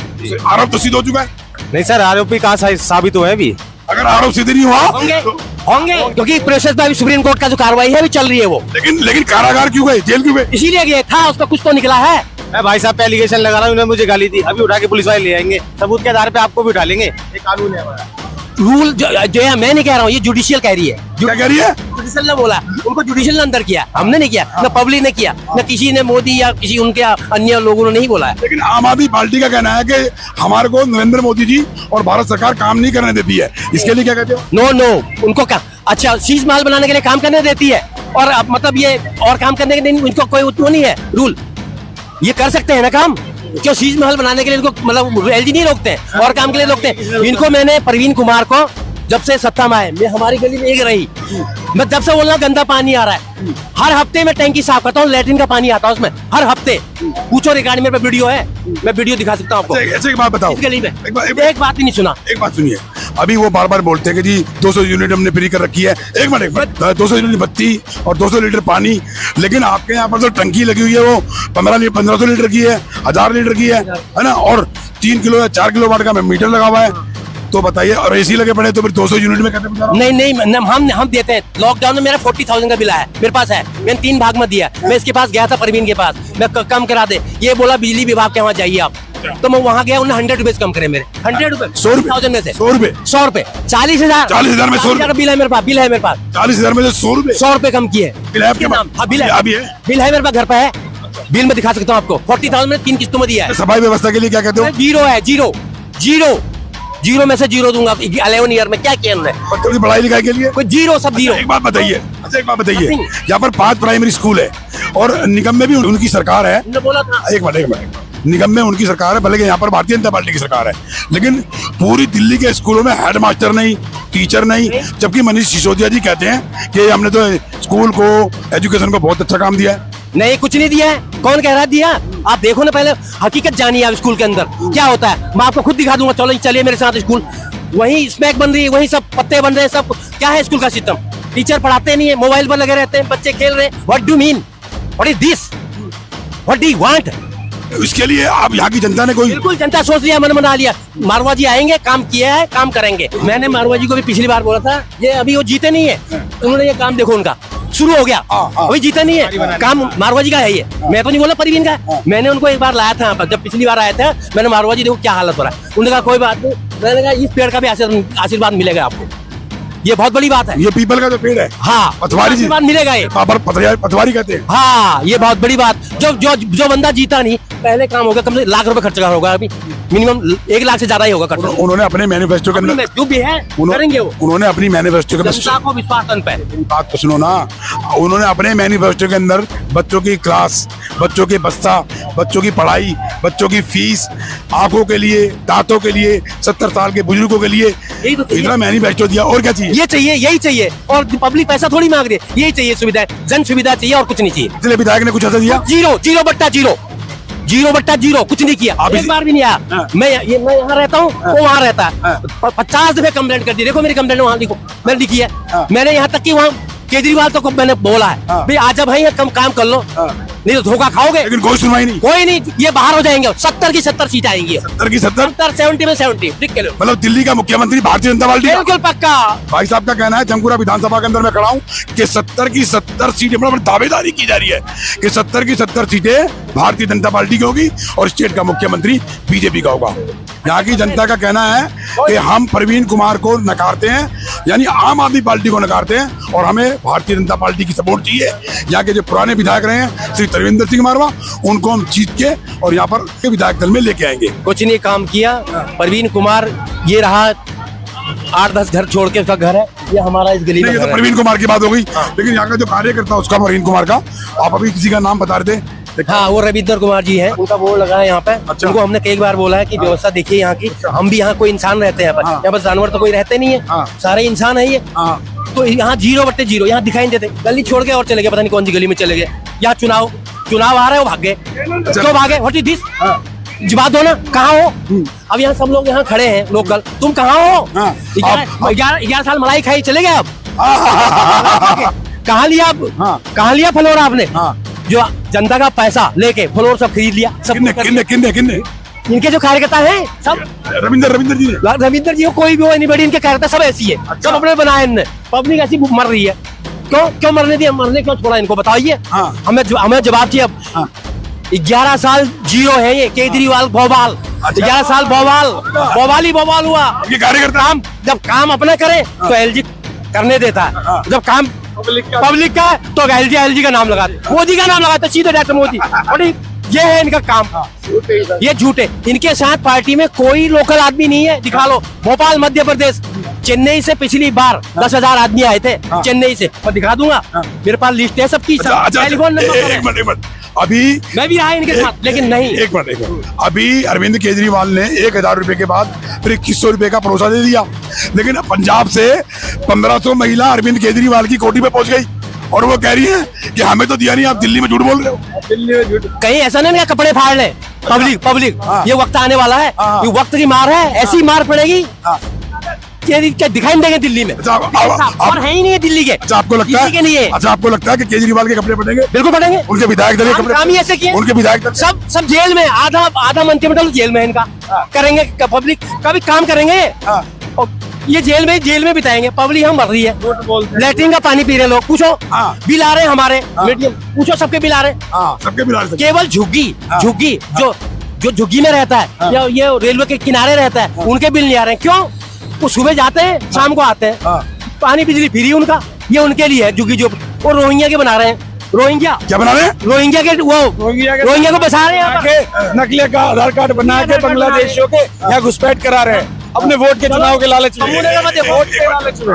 आरोप तो सिद्ध हो चुका है। नहीं सर, आरोपी कहाँ साबित हुए अभी? अगर आरोप सिद्ध नहीं हुआ होंगे क्योंकि प्रोसेस में अभी सुप्रीम कोर्ट का जो कार्रवाई है अभी चल रही है वो। लेकिन कारागार क्यों गए, जेल क्यों गए? इसीलिए गए था, उसका कुछ तो निकला है। मैं भाई साहब पे एलिगेशन लगा रहा हूँ, उन्होंने मुझे गाली दी, अभी उठा के पुलिस वाले ले आएंगे, सबूत के आधार पे आपको भी उठा लेंगे। ये कानून है हमारा। रूल जो है, मैं नहीं कह रहा हूँ, ये जुडिशियल कह रही है। क्या कह रही है? जुडिशियल ने बोला, उनको जुडिशियल ने अंदर किया, हमने नहीं किया, न पब्लिक ने किया, न किसी ने, मोदी या किसी उनके अन्य लोगों ने नहीं बोला है। लेकिन आम आदमी पार्टी का कहना है कि हमारे को नरेंद्र मोदी जी और भारत सरकार काम नहीं करने देती है, इसके लिए क्या कहते हो? नो, उनको क्या, अच्छा शीश महल बनाने के लिए काम करने देती है, और मतलब ये और काम करने के लिए इनको कोई उतना नहीं है रूल, ये कर सकते हैं ना काम। क्यों शीश महल बनाने के लिए इनको मतलब एलजी नहीं रोकते हैं और काम के लिए रोकते हैं इनको। मैंने परवीन कुमार को जब से सत्ता में आए, मैं हमारी गली में एक रही, मैं जब से बोल रहा गंदा पानी आ रहा है, हर हफ्ते में टैंकी साफ करता हूँ, लैट्रिन का पानी आता है उसमें हर हफ्ते। पूछो रिकॉर्ड मेरे पे वीडियो है, मैं वीडियो दिखा सकता हूँ आपको। एक बात बताओ, इस गली में एक बात ही नहीं सुना। एक बात सुनिए, अभी वो बार बार बोलते हैं कि जी 200 यूनिट हमने फ्री कर रखी है। एक मिनट 200 यूनिट बत्ती और 200 लीटर पानी, लेकिन आपके यहाँ पर जो टंकी लगी हुई है वो 1500 लीटर की है, 1000 लीटर की है ना, और 3 किलो या 4 किलो वाट का मीटर लगा हुआ है। तो बताइए, और एसी लगे पड़े तो फिर 200 यूनिट में कैसे बता रहा हूं? नहीं, हम देते हैं। लॉकडाउन में मेरा 40,000 का बिल आया, मेरे पास है, मैंने 3 भाग में दिया। मैं इसके पास गया था, परवीन के पास, मैं कम करा दे, ये बोला बिजली विभाग के वहाँ जाइए आप, तो मैं वहाँ गया, उन्होंने 100 रुपए कम करे मेरे, 100 रुपए, 100,000 में से 100 रुपए, 40,000 में 100 का बिल है मेरे पास, 40,000 में से 100 रुपए कम किए। बिल है आपके पास? बिल है मेरे पास, घर पे है, बिल में दिखा सकता हूँ आपको। 40,000 में 3 किस्तों में दिया है। सफाई व्यवस्था के लिए क्या कहते हो? जीरो है, जीरो में से जीरो दूंगा। 11 ईयर में क्या किया उन्होंने बच्चों की पढ़ाई लिखाई के लिए? कोई जीरो, सब जीरो। एक बात बताइए, यहाँ पर 5 प्राइमरी स्कूल है और निगम में भी उनकी सरकार है। बोला था एक मिनट, निगम में उनकी सरकार है, भले कि यहाँ पर भारतीय जनता पार्टी की सरकार है, लेकिन पूरी दिल्ली के स्कूलों में हेडमास्टर नहीं, टीचर नहीं, जबकि मनीष सिसोदिया जी कहते हैं कि हमने तो स्कूल को, एजुकेशन को बहुत अच्छा काम दिया है। नहीं, कुछ नहीं दिया है। कौन कह रहा है दिया? आप देखो ना, पहले हकीकत जानिए आप स्कूल के अंदर क्या होता है। मैं आपको खुद दिखा दूंगा, चलो चलिए मेरे साथ स्कूल। वही स्मैक बन रही है, वही सब पत्ते बन रहे हैं, सब क्या है स्कूल का सिस्टम? टीचर पढ़ाते नहीं है, मोबाइल पर लगे रहते हैं, बच्चे खेल रहे हैं। What do mean? What is this? What do you want? इसके लिए आप यहाँ की जनता ने कोई, बिल्कुल जनता सोच लिया, मन बना लिया, मारवा जी आएंगे, काम किया है, काम करेंगे। मैंने मारवा जी को भी पिछली बार बोला था, ये अभी वो जीते नहीं है, उन्होंने ये काम देखो उनका शुरू हो गया, अभी जीता नहीं है, काम मारवा जी का है ये। मैं तो नहीं बोला परवीन का, मैंने उनको एक बार लाया था यहाँ पर, जब पिछली बार आया था मैंने, मारवा जी देखो क्या हालत हो रहा है। उन्होंने कहा कोई बात नहीं, मैंने कहा इस पेड़ का भी आशीर्वाद मिलेगा आपको, ये बहुत बड़ी बात है। ये पीपल का जो पेड़ है, हाँ, पटवारी जी मिलेगा ये, पटवारी कहते हैं। हाँ, ये बहुत बड़ी बात। जो बंदा जीता नहीं, पहले काम होगा, कम से लाख रुपए खर्च होगा, अभी मिनिमम 1 लाख से ज्यादा ही होगा खर्च। उन्होंने अपने मैनिफेस्टो के अंदर जो भी है करेंगे वो, उन्होंने अपनी मैनिफेस्टो के अंदर विश्वास पे बात तो सुनो ना, उन्होंने अपने मैनिफेस्टो के अंदर बच्चों की क्लास, बच्चों के बस्ता, बच्चों की पढ़ाई, बच्चों की फीस, आंखों के लिए, दांतों के लिए, 70 साल के बुजुर्गों के लिए इतना मैनिफेस्टो दिया। और क्या चाहिए? ये चाहिए, यही चाहिए। और पब्लिक पैसा थोड़ी मांग रही है, यही चाहिए सुविधा, जन सुविधा चाहिए और कुछ नहीं चाहिए। इसलिए विधायक ने कुछ ऐसा दिया? 0/0 कुछ नहीं किया, एक बार भी नहीं आया। मैं यहाँ रहता हूँ, वो वहाँ रहता है, 50 दफे कंप्लेंट कर दी, देखो मेरी कंप्लेंट वहाँ लिखो, मैंने लिखी है। मैंने यहाँ तक कि वहाँ केजरीवाल तो मैंने बोला है भाई आजा भाई कम काम कर लो, नहीं तो धोखा खाओगे। लेकिन कोई सुनवाई नहीं, कोई नहीं, ये बाहर हो जाएंगे। 70 की 70 सीट आएंगी, 70 की 70, 70 में 70। मतलब दिल्ली का मुख्यमंत्री भारतीय जनता पार्टी? बिल्कुल पक्का। भाई साहब का कहना है, जंगपुरा विधानसभा के अंदर मैं खड़ा हूँ, कि 70 की 70 सीटें, मतलब दावेदारी की जा रही है कि 70 की 70 सीटें भारतीय जनता पार्टी की होगी और स्टेट का मुख्यमंत्री बीजेपी का होगा। यहाँ की जनता का कहना है कि हम परवीन कुमार को नकारते हैं, यानी आम आदमी पार्टी को नकारते हैं, और हमें भारतीय जनता पार्टी की सपोर्ट चाहिए। यहाँ के जो पुराने विधायक रहे हैं श्री तरविंदर सिंह मारवा, उनको हम जीत के और यहाँ पर विधायक दल में लेके आएंगे। कुछ नहीं काम किया परवीन कुमार, ये रहा 8-10 घर छोड़ के उसका घर है, ये हमारा इस गली में। तो परवीन कुमार की बात हो गई, लेकिन यहाँ का जो कार्यकर्ता उसका, परवीन कुमार का, आप अभी किसी का नाम बता रहे थे? हाँ, वो रविंदर कुमार जी हैं, उनका बोर्ड लगा है यहाँ पे। अच्छा। उनको हमने कई बार बोला है कि व्यवस्था देखिए यहाँ की। हम भी यहाँ कोई इंसान रहते हैं, यहाँ पर जानवर तो कोई रहते नहीं है, सारे इंसान है ये। तो यहाँ 0/0 यहाँ दिखाई नहीं देते, गली छोड़ के और चले गए, पता नहीं कौन सी गली में चले गए। यहाँ चुनाव आ रहा है, वो भाग गए। क्यों भागे? What is this? जवाब दो ना, कहाँ हो? अब यहाँ सब लोग यहाँ खड़े हैं लोकल, तुम कहाँ हो? 11 साल मलाई खाई, चले गए आप? कहाँ लिया आप? कहाँ लिया फ्लोर आपने? जो जनता का पैसा लेके फ्लोर सब खरीद लिया। किन्ने इनके जो कार्यकर्ता हैं सब, रविंदर जी को कोई भी हो, एनीबॉडी, इनके कार्यकर्ता सब ऐसी है, सब अपने बनाए इनने। पब्लिक ऐसी मर रही है, क्यों मरने दिया? मरने क्यों छोड़ा इनको, बताइए। हमें जवाब चाहिए अब। 11 साल 0 है ये केजरीवाल भोपाल। 11 साल भोपाल ही भोपाल हुआ। कार्यकर्ता जब काम अपना करे तो एलजी करने देता है, जब काम पब्लिक का है तो एलजी का नाम लगाते, मोदी का नाम लगाते, सीधे डायरेक्ट मोदी। और ये है इनका काम, ये झूठे। इनके साथ पार्टी में कोई लोकल आदमी नहीं है, दिखा लो। भोपाल मध्य प्रदेश, चेन्नई से पिछली बार 10,000 आदमी आए थे चेन्नई से, मैं दिखा दूंगा, मेरे पास लिस्ट है सबकी। टेलीफोन नंबर, अभी मैं भी रहा इनके साथ, लेकिन नहीं। एक मिनट, अभी अरविंद केजरीवाल ने 1000 रुपए के बाद फिर 2100 रुपए का भरोसा दे दिया, लेकिन पंजाब से 1500 महिला अरविंद केजरीवाल की कोठी पे पहुंच गई और वो कह रही है कि हमें तो दिया नहीं, आप दिल्ली में झूठ बोल रहे हो। दिल्ली में झूठ कहीं ऐसा नहीं है, कपड़े फाड़ ले पब्लिक। ये वक्त आने वाला है, ये वक्त की मार है, ऐसी मार पड़ेगी क्या दिखाई नहीं देंगे दिल्ली में। और है ही नहीं है दिल्ली के। अच्छा आपको लगता है नहीं है। अच्छा आपको लगता है कि केजरीवाल के कपड़े पड़ेंगे? बिल्कुल पड़ेंगे। उनके विधायक दल के कपड़े काम ही ऐसे किए, उनके विधायक दल सब जेल में, आधा मंत्रिमंडल जेल में इनका। करेंगे पब्लिक का भी काम करेंगे और ये जेल में बिताएंगे। पब्लिक हम मर रही है, लैट्रिन का पानी पी रहे लोग, पूछो बिल आ रहे हैं हमारे, पूछो सबके बिल आ रहे हैं, सबके बिल आ रहे। केवल झुग्गी जो झुग्गी में रहता है या ये रेलवे के किनारे रहता है, उनके बिल नहीं आ रहे हैं। क्यों? वो सुबह जाते हैं, शाम को आते हैं, पानी बिजली फ्री उनका, ये उनके लिए है झुग्गी। जो वो रोहिंग्या के बना रहे हैं, रोहिंग्या क्या बना रहे हैं? रोहिंग्या के रोहिंग्या को बसा रहे हैं, नकली का आधार कार्ड बना के बांग्लादेशियों के यहाँ घुसपैठ करा रहे हैं अपने वोट के चुनाव के लालच में। वोट के लालच में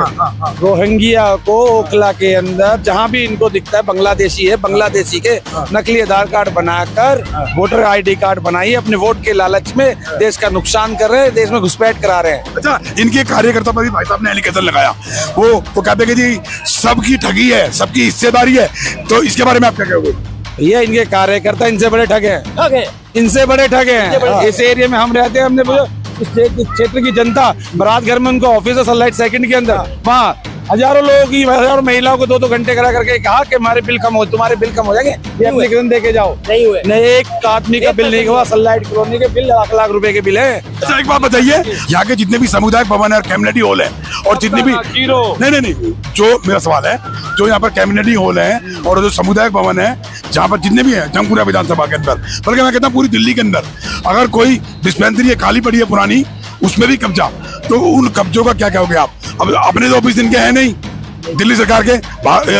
रोहिंग्या को ओखला के अंदर जहाँ भी इनको दिखता है बांग्लादेशी है, बांग्लादेशी के नकली आधार कार्ड बनाकर वोटर ID कार्ड बनाई, अपने वोट के लालच में देश का नुकसान कर रहे हैं, देश में घुसपैठ करा रहे हैं। अच्छा, इनके कार्यकर्ता पर भी भाई साहब ने एलिगेशन लगाया, वो कहते हैं कि जी सबकी ठगी है, सबकी हिस्सेदारी है, तो इसके बारे में आप क्या कहोगे? ये इनके कार्यकर्ता इनसे बड़े ठग हैं, इनसे बड़े ठग हैं। इस एरिया में हम रहते हैं, हमने इस क्षेत्र की जनता बारात घर में उनको ऑफिस है सनलाइट सेकंड के अंदर, वहाँ हजारों लोगों की, हजारों महिलाओं को 2-2 घंटे करा करके कहा कि हमारे बिल कम हो, तुम्हारे बिल कम हो जाएंगे, ये एप्लीकेशन दे के जाओ। नहीं हुए, नहीं एक आदमी का बिल नहीं हुआ। सनलाइट कॉलोनी के बिल लाख रुपए के बिल है। अच्छा एक बात बताइए, यहाँ के जितने भी सामुदायिक भवन है और कम्युनिटी हॉल है और जितने भी नहीं, जो मेरा सवाल है, जो यहाँ पर कम्युनिटी हॉल है और जो सामुदायिक भवन है, जहाँ पर जितने भी है जंगपुरा विधानसभा के अंदर, बल्कि मैं कहता हूँ पूरी दिल्ली के अंदर, अगर कोई डिस्पेंसरी खाली पड़ी है पुरानी, उसमें भी कब्जा, तो उन कब्जों का क्या कहोगे आप? अब अपने तो ऑफिस इनके हैं नहीं, दिल्ली सरकार के,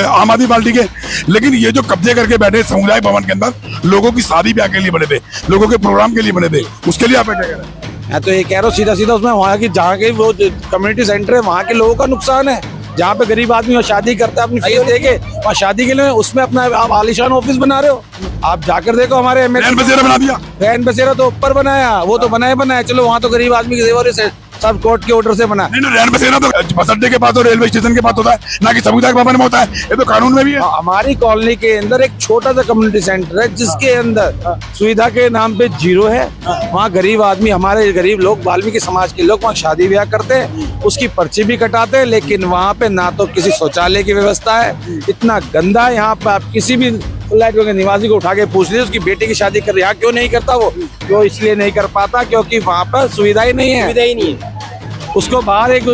आम आदमी पार्टी के, लेकिन ये जो कब्जे करके बैठे सामुदायिक भवन के अंदर, लोगों की शादी ब्याह के लिए बने थे, लोगों के प्रोग्राम के लिए बने थे, उसके लिए आप क्या कह रहे हैं? मैं तो ये कह रहा हूँ सीधा उसमें वहाँ की, जहाँ के वो कम्युनिटी सेंटर है, वहाँ के लोगों का नुकसान है। जहाँ पे गरीब आदमी शादी करता है अपनी फीस देके, वहाँ शादी के लिए उसमें अपना आप आलीशान ऑफिस बना रहे हो। आप जाकर देखो हमारे रैन बसेरा बना दिया, रैन बसेरा तो ऊपर बनाया, वो तो बनाया, चलो वहाँ तो गरीब आदमी की सेवा से सब कोर्ट के ऑर्डर से बना। नहीं, रैन बसेरा तो बस अड्डे के पास और रेलवे स्टेशन के पास होता है, ना कि सामुदायिक भवन में होता है, ये तो कानून में भी है। हमारी कॉलोनी के अंदर एक छोटा सा कम्युनिटी सेंटर है, जिसके अंदर सुविधा के नाम पे 0 है। वहाँ गरीब आदमी, हमारे गरीब लोग, वाल्मीकि समाज के लोग वहाँ शादी ब्याह करते हैं, उसकी पर्ची भी कटाते हैं, लेकिन वहाँ पे ना तो किसी शौचालय की व्यवस्था है, इतना गंदा है यहाँ पे। आप किसी भी निवासी को उठा के पूछ लीजिए उसकी बेटी की शादी कर रहा, क्यों नहीं करता वो इसलिए नहीं कर पाता क्योंकि वहाँ पर सुविधा ही नहीं है। उसको बाहर एक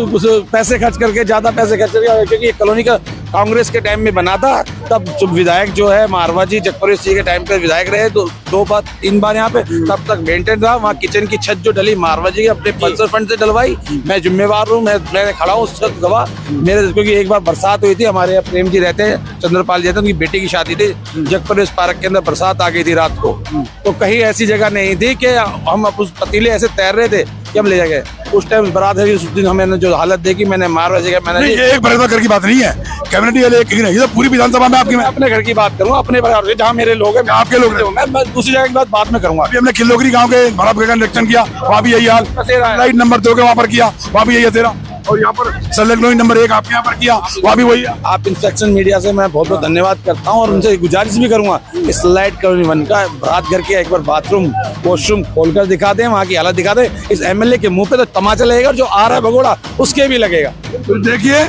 पैसे खर्च करके, ज्यादा पैसे खर्च करके, क्योंकि कॉलोनी का कांग्रेस के टाइम में बना था, तब विधायक जो है मारवा जी, जगपरेश जी के टाइम पे विधायक रहे, 2-3 बार यहाँ पे, तब तक मेंटेन रहा। वहाँ किचन की छत जो डली मारवा जी अपने पल्सर फंड से डलवाई, मैं जिम्मेवार हूँ, मैं खड़ा हूँ उसका गवाह मेरे, क्योंकि एक बार बरसात हुई थी, हमारे यहाँ प्रेम जी रहते हैं, चंद्रपाल जी रहते हैं, उनकी बेटी की शादी थी, जगपरेश पार्क के अंदर बरसात आ गई थी रात को, तो कहीं ऐसी जगह नहीं थी कि हम उस पतीले ऐसे तैर रहे थे कि हम ले जाके, उस टाइम बारात है, उस दिन हमें जो हालत देखी, मैंने मारवा जी का, मैंने एक घर की बात नहीं है, कम्युनिटी वाले एक नहीं, ये तो पूरी विधानसभा में आपकी, मैं अपने घर की बात करूँ, अपने परिवार से, जहाँ मेरे लोग हैं, आपके लोग हैं, मैं दूसरी जगह की बात बाद में करूंगा। अभी हमने खिल्लोगरी गांव के बराबर का निरीक्षण किया, वहाँ भी यही हाल, लाइट नंबर 2 के वहाँ पर किया, वहाँ भी यही है तेरा, और यहाँ पर सलेक्ट नंबर 1 आपके यहाँ पर किया, वहाँ भी वही। आप इंस्पेक्शन मीडिया से मैं बहुत बहुत धन्यवाद करता हूँ और उनसे गुजारिश भी करूंगा, इस लाइट कॉलोनी 1 का रात घर के एक बार बाथरूम वॉशरूम खोलकर दिखा दें, वहाँ की हालत दिखा दें। इस MLA के मुंह पे तो तमाचा लगेगा, जो आ रहा है भगोड़ा उसके भी लगेगा। तो देखिए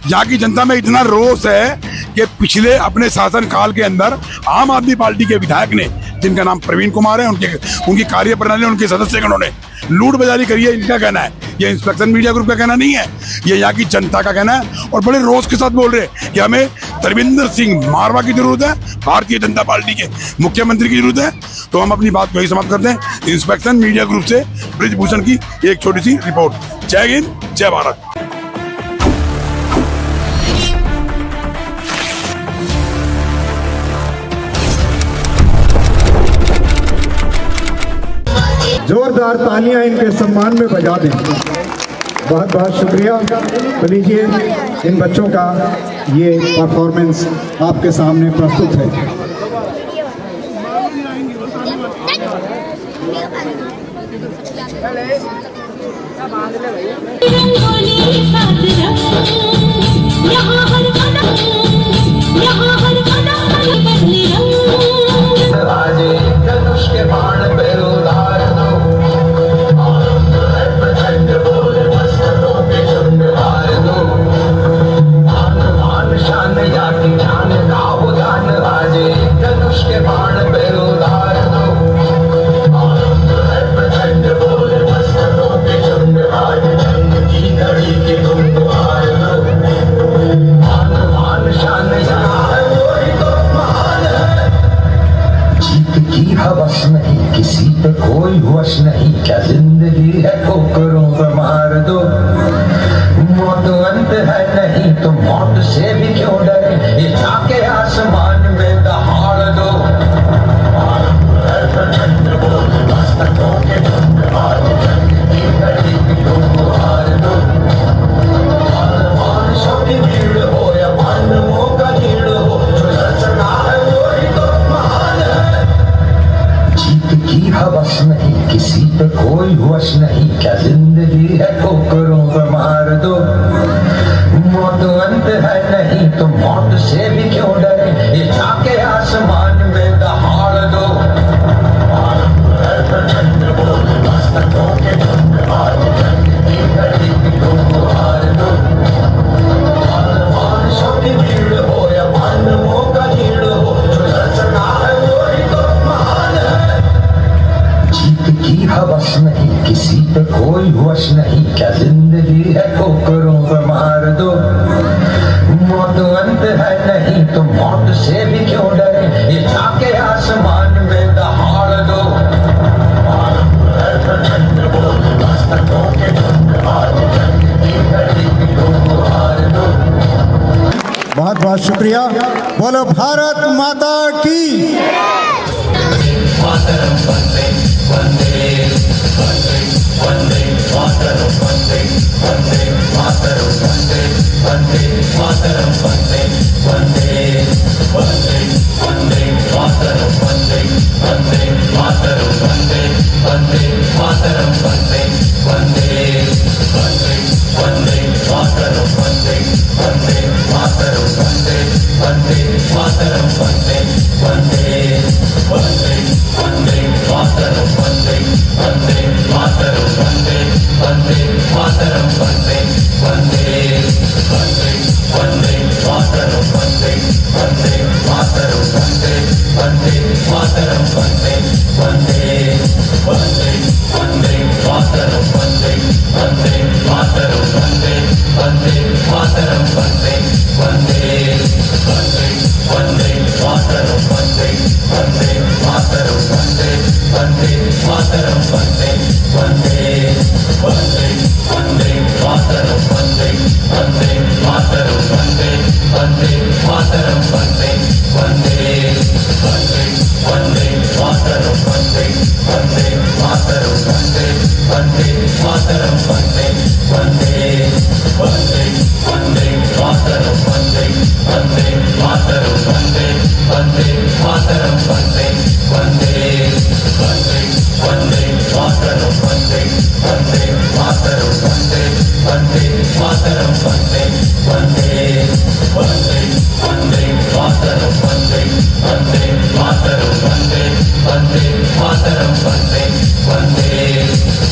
यहाँ की जनता में इतना रोष है कि पिछले अपने शासन काल के अंदर आम आदमी पार्टी के विधायक ने, जिनका नाम प्रवीण कुमार है, उनकी कार्य प्रणाली, उनके सदस्यगणों ने लूट बाजारी करी है, इनका कहना है, ये इंस्पेक्शन मीडिया ग्रुप का कहना नहीं है, ये यहाँ की जनता का कहना है, और बड़े रोष के साथ बोल रहे हैं कि हमें त्रिवेंद्र सिंह मारवा की जरूरत है, भारतीय जनता पार्टी के मुख्यमंत्री की जरूरत है। तो हम अपनी बात को यही समाप्त करते हैं। इंस्पेक्शन मीडिया ग्रुप से ब्रिजभूषण की एक छोटी सी रिपोर्ट। जय हिंद, जय भारत। जोरदार तालियां इनके सम्मान में बजा दें। बहुत बहुत शुक्रिया। तो लीजिए इन बच्चों का ये परफॉर्मेंस आपके सामने प्रस्तुत है। यहाँ हर कदम बदले रंग। आज धनुष के बाण पे उतार दो, प्रचंड बोल मस्तकों पे झुंड मार दो, मान मान शान या की जान का उदान। आज धनुष के बाण पे उतार दो, प्रचंड बोल मस्तकों पे झुंड आज जंग की घड़ी की धुन मार दो, मान मान शान यहाँ कोई तो महान है। जीत की हवस नहीं, किसी पे कोई वश नहीं, क्या जिंदगी है ठोकरों पे मार दो। मौत अंत है नहीं तो मौत से भी क्यों डरे, ये जाके आसमान में दहाड़ दो। प्रचंड बोल मस्तकों के झुंड आज जंग की घड़ी की धुन मार दो, मान शक्ति भीड़ हो या मानवों का भीड़ हो, जो रचना है वही तो महान है। जीत की हवस नहीं, किसी पे कोई वश नहीं, क्या जिंदगी है ठोकरों पे मार दो। मौत अंत है नहीं तो मौत से भी क्यों डरे, ये जाके आसमान में दहाड़ दो। प्रचंड बोल मस्तकों के झुंड आज जंग की घड़ी की धुन मार दो, मान शक्ति भीड़ हो या मानवों का भीड़ हो, जो रचना है वही तो महान है। जीत की हवस नहीं, किसी पे कोई वश नहीं, क्या जिंदगी है ठोकरों पे मार दो। मौत अंत है नहीं तो मौत से भी क्यों डरे, ये जाके आसमान में दहाड़ दो। प्रचंड बोल मस्तकों के झुंड आज जंग की घड़ी की धुन मार दो। बहुत बहुत शुक्रिया। बोलो भारत माता की। मातरम वंदे वंदे वंदे वंदे मातरम वंदे वंदे मातरम वंदे वंदे मातरम वंदे वंदे वंदे वंदे मातरम वंदे वंदे मातरम वंदे वंदे मातरम वंदे वंदे वंदे वंदे मातरम वंदे वंदे मातरम वंदे वंदे मातरम वंदे वंदे वंदे वंदे मातरम वंदे वंदे मातरम वंदे वंदे मातरम वंदे वंदे वंदे वंदे मातरम वंदे वंदे मातरम वंदे वंदे मातरम वंदे वंदे वंदे वंदे मातरम वंदे वंदे मातरम वंदे वंदे मातरम वंदे वंदे वंदे वंदे मातरम वंदे वंदे मातरम वंदे वंदे मातरम वंदे वंदे वंदे वंदे मातरम वंदे वंदे मातरम वंदे वंदे मातरम वंदे वंदे वंदे वंदे मातरम वंदे वंदे मातरम वंदे वंदे मातरम वंदे वंदे वंदे वंदे मातरम वंदे वंदे मातरम वंदे वंदे मातरम वंदे वंदे वंदे वंदे मातरम वंदे वंदे मातरम वंदे वंदे मातरम वंदे वंदे वंदे वंदे मातरम वंदे वंदे मातरम वंदे वंदे मातरम वंदे वंदे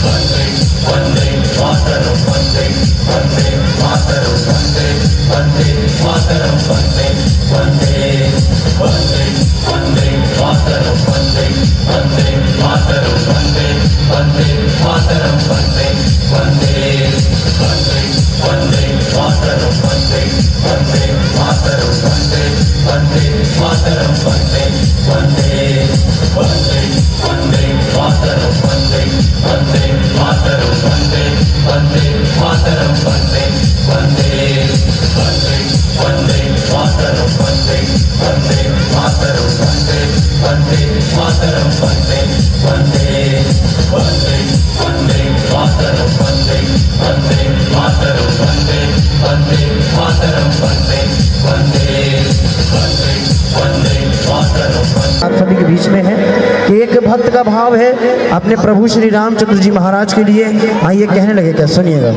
वंदे वंदे मातरम वंदे वंदे मातरम वंदे वंदे मातरम वंदे वंदे वंदे वंदे मातरम वंदे वंदे मातरम वंदे वंदे मातरम वंदे वंदे वंदे वंदे मातरम वंदे वंदे मातरम वंदे वंदे मातरम वंदे वंदे वंदे वंदे मातरम वंदे वंदे मातरम वंदे वंदे मातरम वंदे वंदे वंदे वंदे मातरम वंदे वंदे मातरम वंदे वंदे मातरम वंदे वंदे वंदे वंदे मातरम वंदे वंदे मातरम वंदे वंदे मातरम वंदे वंदे वंदे वंदे मातरम। आप सभी के बीच में है कि एक भक्त का भाव है अपने प्रभु श्री रामचंद्र जी महाराज के लिए। आइए कहने लगे क्या, सुनिएगा।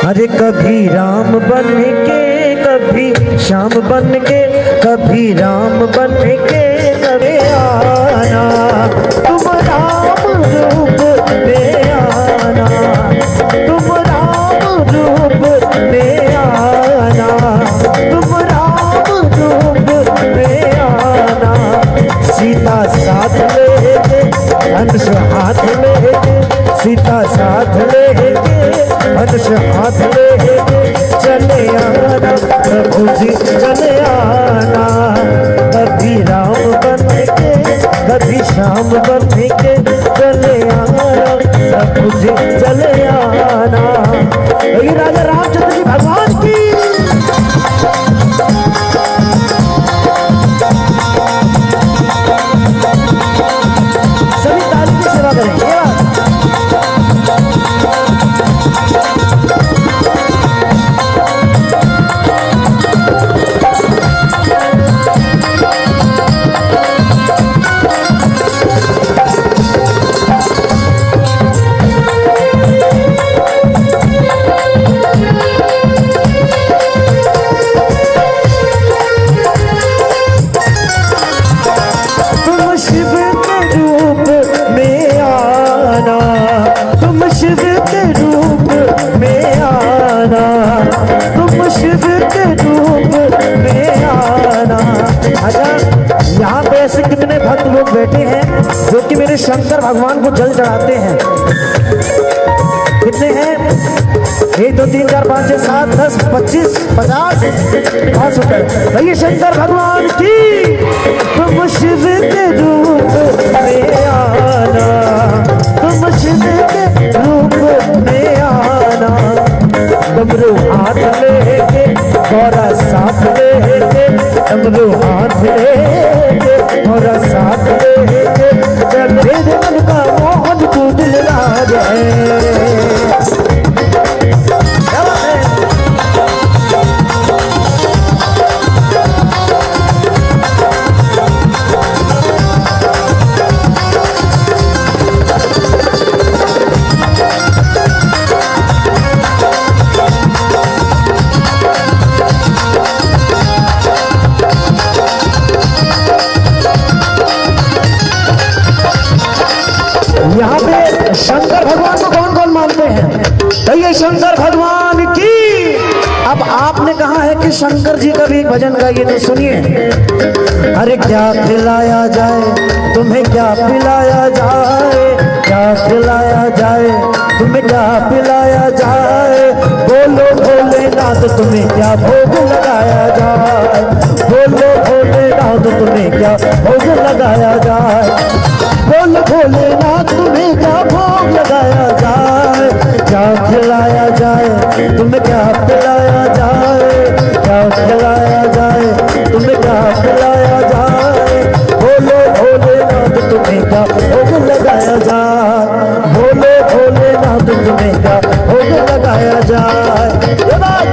अरे कभी राम बन के, कभी श्याम बन के, कभी राम बन के कभी आना, तुम राम रूप में आना, तुम राम रूप में आना, तुम राम रूप में आना। सीता साथ लेके, धनुष हाथ लेके, सीता साथ लेके, धनुष हाथ लेके चले आना, प्रभु जी चले आना। कभी राम बन के, कभी श्याम बन के चले आना, प्रभु जी चले आना। ये राजा रामचंद्र जी भगवान की सभी ताली की सेवा करें। कितने भक्त लोग बैठे हैं जो कि मेरे शंकर भगवान को जल चढ़ाते हैं। कितने हैं? 1 2 3 4 5 6 7 10 25 50 500 भैया शंकर भगवान की। तुम शिव के रूप में आना, तुम शिव के रूप में आना। डमरू हाथ लेके, गौरा साथ लेके, डमरू हाथ लेके, गौरा साथ लेके चले मन का मोहन को दिल ला जाए। यहाँ पे शंकर भगवान को कौन कौन मानते हैं? तो ये शंकर भगवान की। अब आपने कहा है कि शंकर जी का भी एक भजन गाइए, तो सुनिए। अरे क्या खिलाया जाए तुम्हें, क्या पिलाया जाए, क्या खिलाया जाए तुम्हें, क्या पिलाया जाए। बोलो भोलेनाथ तुम्हें क्या भोग लगाया जाए, बोलो भोलेनाथ तुम्हें क्या भोग लगाया जाए। बोल भोलेनाथ तुम्हें क्या भोग लगाया जाए, क्या खिलाया जाए तुम्हें, क्या पिलाया जाए, क्या खिलाया जाए तुम्हें, क्या पिलाया जाए। बोलो भोलेनाथ तुम्हें क्या भोग लगाया जाए, बोलो भोलेनाथ तुम्हें क्या भोग लगाया जाए। ये बात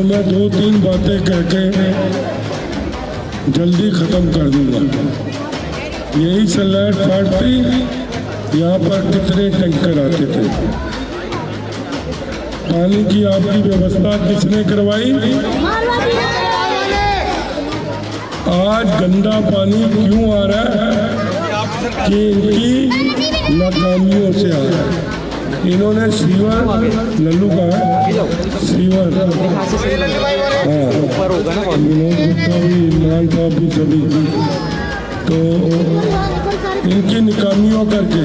मैं 2-3 बातें करके जल्दी खत्म कर दूंगा। यही सलाड पार्टी, यहाँ पर कितने टैंकर आते थे। पानी की आपकी व्यवस्था किसने करवाई? आज गंदा पानी क्यों आ रहा है? कि इनकी नाकामियों से आ रहा है। इन्होंने सीवर, लल्लू का है सीवर, हाँ इमरान साहब भी सभी, तो इनकी निकामियों करके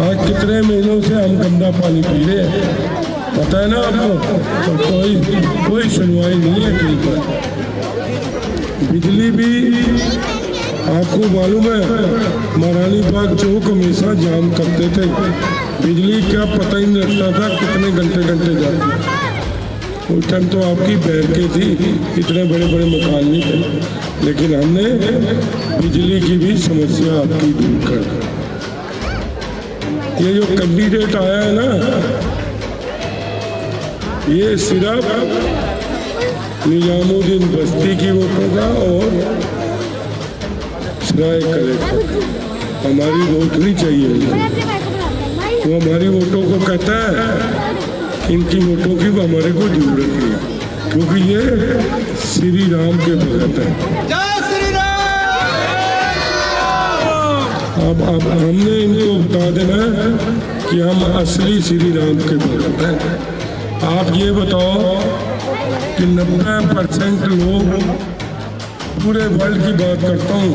आज कितने महीनों से हम गंदा पानी पी रहे हैं। पता है ना आपको, तो कोई सुनवाई नहीं है कहीं पर। बिजली भी आपको मालूम है, महारानी बाग चौक हमेशा जाम करते थे, बिजली क्या पता ही नहीं लगता था कितने घंटे जाती। उस टाइम तो आपकी बैरकें थी, इतने बड़े बड़े मकान नहीं थे, लेकिन हमने बिजली की भी समस्या आपकी दूर कर दी। ये जो कैंडिडेट आया है ना, ये सिर्फ निजामुद्दीन बस्ती की वोटों का और सराय कलेक्टर, हमारी वोट नहीं चाहिए। वो हमारी वोटों को कहता है, इनकी वोटों की हमारे को जरूरत नहीं है, क्योंकि ये श्री राम के भगत है। अब हमने इनको बता देना है कि हम असली श्री राम के भगत हैं। आप ये बताओ कि 90% लोग, पूरे वर्ल्ड की बात करता हूँ,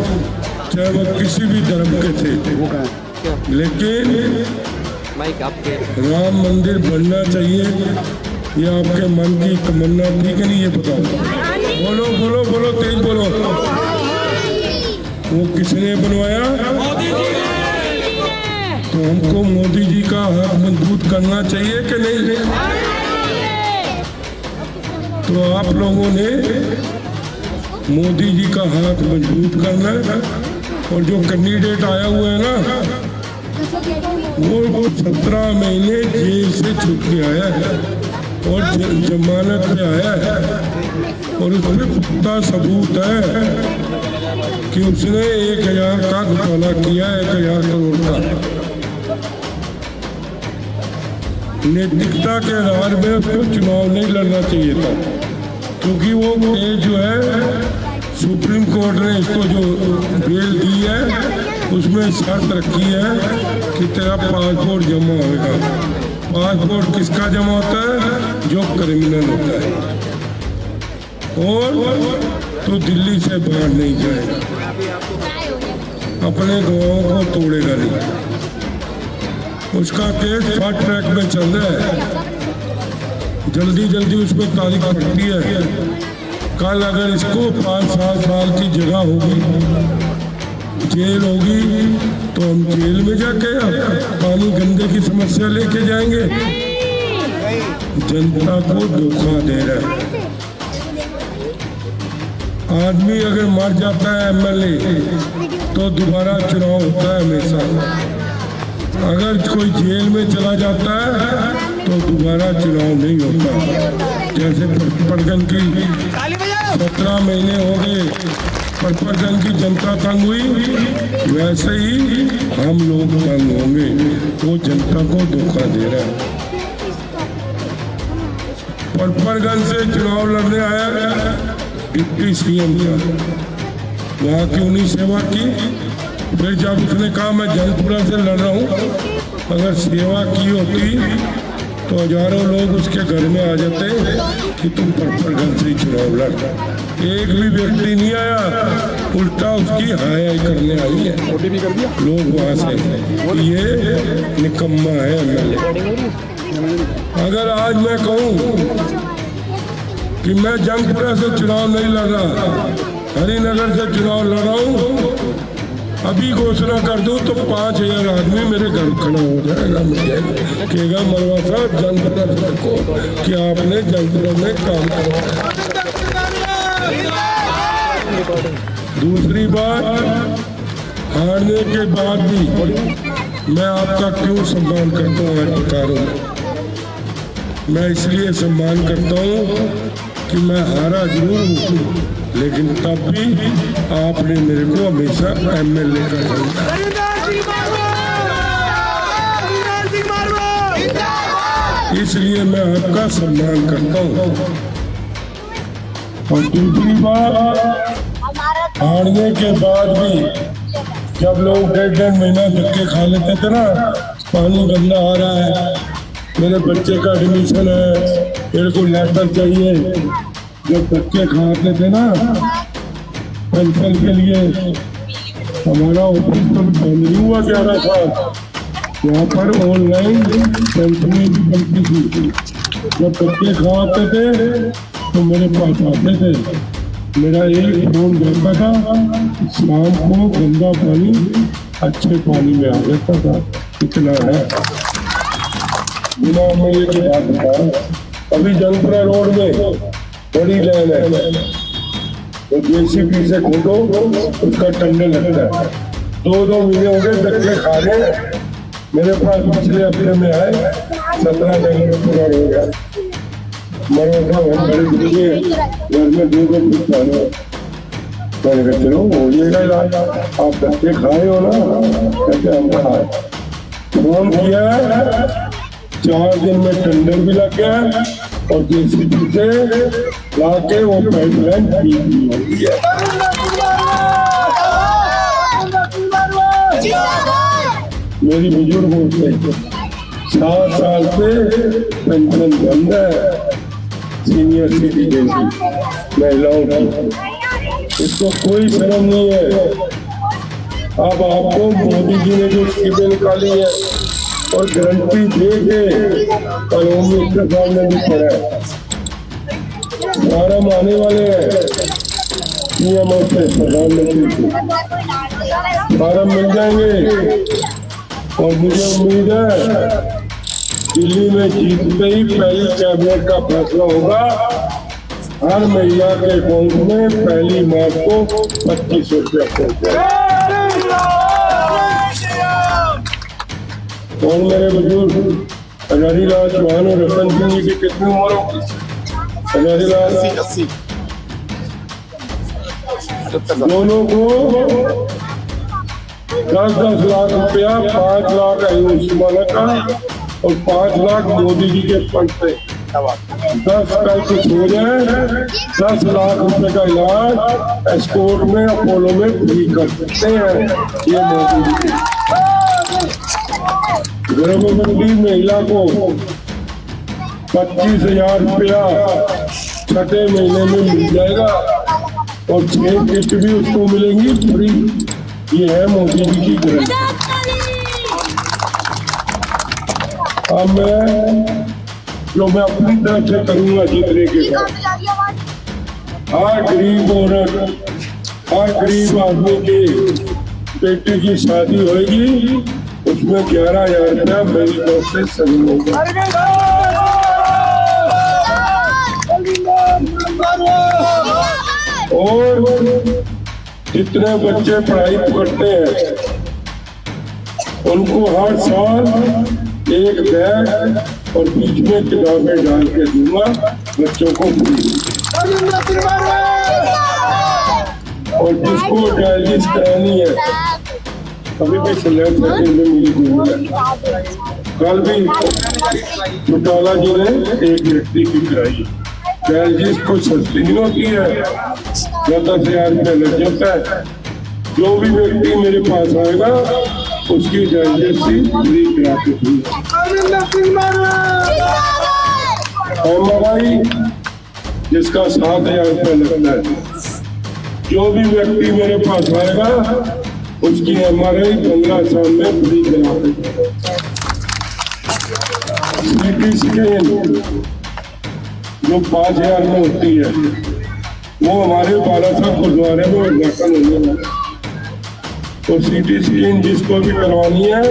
चाहे वो किसी भी धर्म के थे, लेकिन राम मंदिर बनना चाहिए, ये आपके मन की तमन्ना थी कि नहीं, ये बताओ। बोलो बोलो बोलो, तेज बोलो। वो किसने बनवाया? तो हमको मोदी जी का हाथ मजबूत करना चाहिए कि नहीं? तो आप लोगों ने मोदी जी का हाथ मजबूत करना है। और जो कैंडिडेट आया हुआ है ना, वो 17 महीने जेल से छूट के आया है और जमानत पे आया है, और उसमें पुख्ता सबूत है कि उसने 1000 का घोटाला किया, 1000 करोड़ का। नैतिकता के आधार में उसको चुनाव नहीं लड़ना चाहिए था, क्योंकि वो केस जो है, सुप्रीम कोर्ट ने इसको जो बेल दी है, उसमें शर्त रखी है कि तेरा पासपोर्ट जमा होगा। पासपोर्ट किसका जमा होता है? जो क्रिमिनल होता है, और तो दिल्ली से बाहर नहीं जाएगा, अपने गवाहों को तोड़ेगा नहीं। उसका केस फास्ट ट्रैक में चल रहा है, जल्दी उस पर तारीख पड़ती है। कल अगर इसको 5-7 साल की जगह होगी, जेल होगी, तो हम जेल में जाके पानी गंदे की समस्या लेके जाएंगे। जनता को धोखा दे रहा है। आदमी अगर मर जाता है एमएलए, तो दोबारा चुनाव होता है हमेशा। अगर कोई जेल में चला जाता है तो दोबारा चुनाव नहीं होता। जैसे परगन की 17 महीने हो गए, परगन की जनता तंग हुई, वैसे ही हम लोग तंग होंगे। वो जनता को धोखा दे रहा है। परगन से चुनाव लड़ने आया डिप्टी सीएम का, वहाँ की उन्हीं सेवा की। फिर जब उसने कहा मैं जंगपुरा से लड़ रहा हूँ, अगर सेवा की होती तो हजारों लोग उसके घर में आ जाते कि तुम परगन से ही चुनाव लड़। एक भी व्यक्ति नहीं आया, उल्टा उसकी हाय करने आई है लोग वहाँ से। ये निकम्मा है एमएलए। अगर आज मैं कहूँ कि मैं जंगपुरा से चुनाव नहीं लड़ रहा, हरिनगर से चुनाव लड़ रहा हूँ, अभी घोषणा कर दूं तो 5000 आदमी मेरे घर खड़ा हो जाएगा। मुझे कहेगा मरवा साहब जंगपुरा को कि आपने जंगपुरा में काम किया। दूसरी बात, हारने के बाद भी मैं आपका क्यों सम्मान करता हूँ? आज बता रहा हूँ, मैं इसलिए सम्मान करता हूँ कि मैं हारा जरूर हूँ, लेकिन तब भी आपने मेरे को हमेशा एमएलए का इसलिए मैं आपका सम्मान करता हूँ। और दूसरी बात, हारने के बाद भी जब लोग 1.5 महीना धक्के खा लेते थे ना, पानी गंदा आ रहा है, मेरे बच्चे का एडमिशन है, मेरे को लेटर चाहिए, जब धक्के खाते थे ना पेंशन के लिए, हमारा ऑफिस तो बंद नहीं हुआ 11 साल, यहाँ पर ऑनलाइन पेंशन भी बनती थी। जब बच्चे खाते थे तो मेरे पास आते थे, मेरा एक फोन रहता था, शाम को गंदा पानी अच्छे पानी में आ जाता था। इतना है, बिना मेले की बात बता। अभी जंगपुरा रोड में बड़ी लाइन है, तो जेसीबी से खोदो उसका टंडन लगता है। 2 महीने हो गए धक्के खा रहे। मेरे पास पिछले हफ्ते में आए 17 जगह पूरा हो गया। मरोसा घर में 2 फुट पानी। मैंने कहा चलो हो जाएगा इलाज, आप धक्के खाए हो ना? कहते हम खाए। फोन किया, 4 दिन में टेंडर भी लग गया और जेसीबी से लाके वो पाइपलाइन ठीक भी हो गई है। मेरी बुजुर्ग होते 7 साल से पेंशन बंद है सीनियर सिटीजन की, महिलाओं की। इसको कोई शर्म नहीं है। अब आपको मोदी जी ने जो स्कीमें निकाली है और गारंटी दे के कानून में इसके सामने भी पड़ा है, फार्म आने वाले हैं सीएम से प्रधानमंत्री से, फार्म मिल जाएंगे। और मुझे उम्मीद है दिल्ली में जीतते ही पहली कैबिनेट का फैसला होगा, हर महिला के अकाउंट में पहली मार्च को 2500 रुपया। और मेरे बुजुर्ग हजारीलाल चौहान और रतन सिंह जी की कितनी उम्र होगी? हजारीलाल 80। दोनों को 10-10 लाख रुपया, 5 लाख आयुष्मान का और 5 लाख मोदी जी के फंड से 10 का कुछ हो जाए, 10 लाख रुपए का इलाज एस्कोर्ट में अपोलो में फ्री कर सकते हैं। ये मोदी जी गर्भवती महिला को 25,000 रुपया 6ठे महीने में मिल जाएगा और 6 किट भी उसको मिलेंगी फ्री। ये है मोदी जी की गारंटी। अब मैं अपनी तरफ से करूंगा जितने के साथ, हर गरीब औरत, हर गरीब आदमी की बेटी की शादी होगी, उसमें 11,000 रुपया मेरी तरफ से सही होगा। और जितने बच्चे पढ़ाई करते हैं उनको हर साल एक बैग और बीच में किताबें डाल के दूंगा बच्चों को फ्री। और जिसको डायलिसिस करानी है अभी भी सिलेक्ट में मिली हुई है। कल भी चौटाला जी ने एक व्यक्ति की कराई। डायलिसिस कुछ सस्ती नहीं होती है, 10,000 रुपये लग जाता है। जो भी व्यक्ति मेरे पास आएगा उसकी डायलिसिस फ्री करा के दूंगा। MRI जिसका 7,000 रुपये लगता है, जो भी व्यक्ति मेरे पास आएगा उसकी MRI 15 साल में फ्री करा के दूंगा। CT स्कैन जो 5,000 में होती है वो हमारे बालासाहब गुरुद्वारे में उद्घाटन होने वाला। तो CT स्कैन जिसको भी करवानी है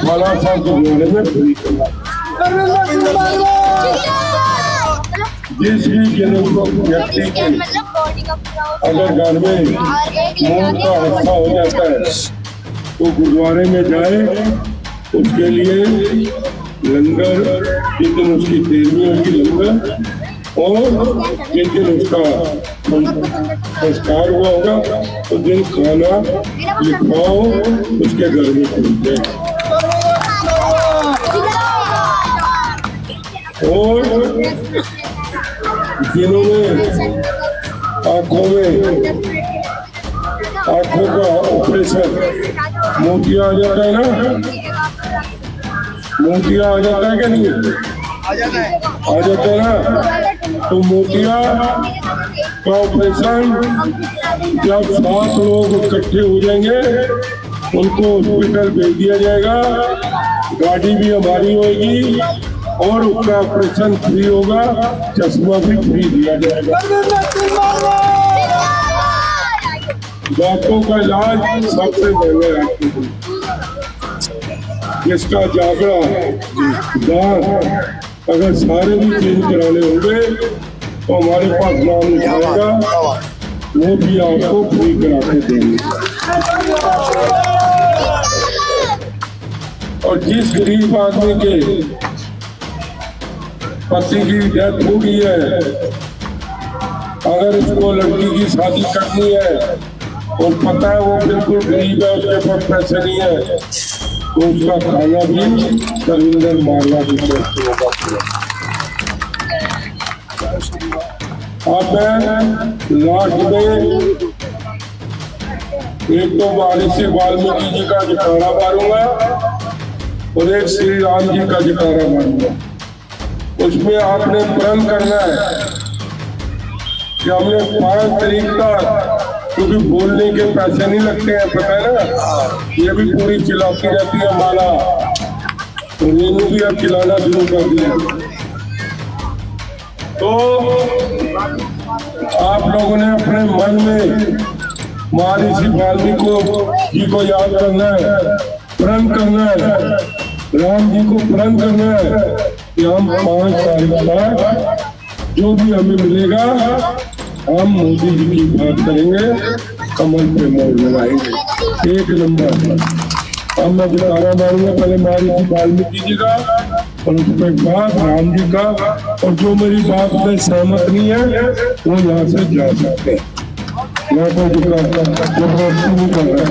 बालासाहब गुरुद्वारे में फ्री करवा। जिस भी व्यक्ति की अगर घर में मौत का हादसा हो जाता है तो गुरुद्वारे में जाए, उसके लिए लंगर जिस दिन उसकी 13वीं होगी लंगर, और जिस दिन उसका संस्कार हुआ होगा उस दिन खाना लिखवाओ उसके घर में पहुंचे। और जिन्होंने आंखों का ऑपरेशन मोतिया आ जाता है ना, मोतिया आ जाता है क्या नहीं? आ जाता है ना। तो मोतिया का ऑपरेशन जब 7 लोग इकट्ठे हो जाएंगे उनको हॉस्पिटल भेज दिया जाएगा। गाड़ी भी हमारी होगी और उसका ऑपरेशन फ्री होगा, चश्मा भी फ्री दिया जाएगा। दांतों का इलाज सबसे महंगा है, जिसका जागड़ा दांत अगर सारे भी चेंज कराने होंगे तो हमारे पास नाम उठाएगा, वो भी आपको फ्री करा के देंगे। और जिस गरीब आदमी के पति की डेथ हो गई है, अगर उसको लड़की की शादी करनी है और पता है वो बिल्कुल गरीब है, उसके पास पैसे नहीं है, तो उसका खाना भी तरविंदर मारवा की तरफ से होगा। अब मैं लास्ट में एक तो महर्षि वाल्मीकि जी का जयकारा मारूंगा और एक श्री राम जी का जयकारा मारूंगा। उसमें आपने प्रण करना है कि हमने 5 तारीख तक, क्योंकि बोलने के पैसे नहीं लगते हैं, पता है ना, ये भी पूरी चिल्लाती रहती है माला, तो इन्हें भी अब खिलाना शुरू कर दिया। तो आप लोगों ने अपने मन में महर्षि वाल्मीकि जी को याद करना है, प्रण करना है, राम जी को प्रण करना है कि हम 5 तारीख तक जो भी हमें मिलेगा हम मोदी जी की बात करेंगे, कमल पे मोर लगाएंगे 1 नंबर। अब मैं जयकारा मारूंगा पहले महर्षि वाल्मीकि जी का और उसके बाद राम जी का, और जो मेरी बात में सहमत नहीं है वो यहाँ से जा सकते हैं। मैं कोई जबरदस्ती नहीं कर रहा है।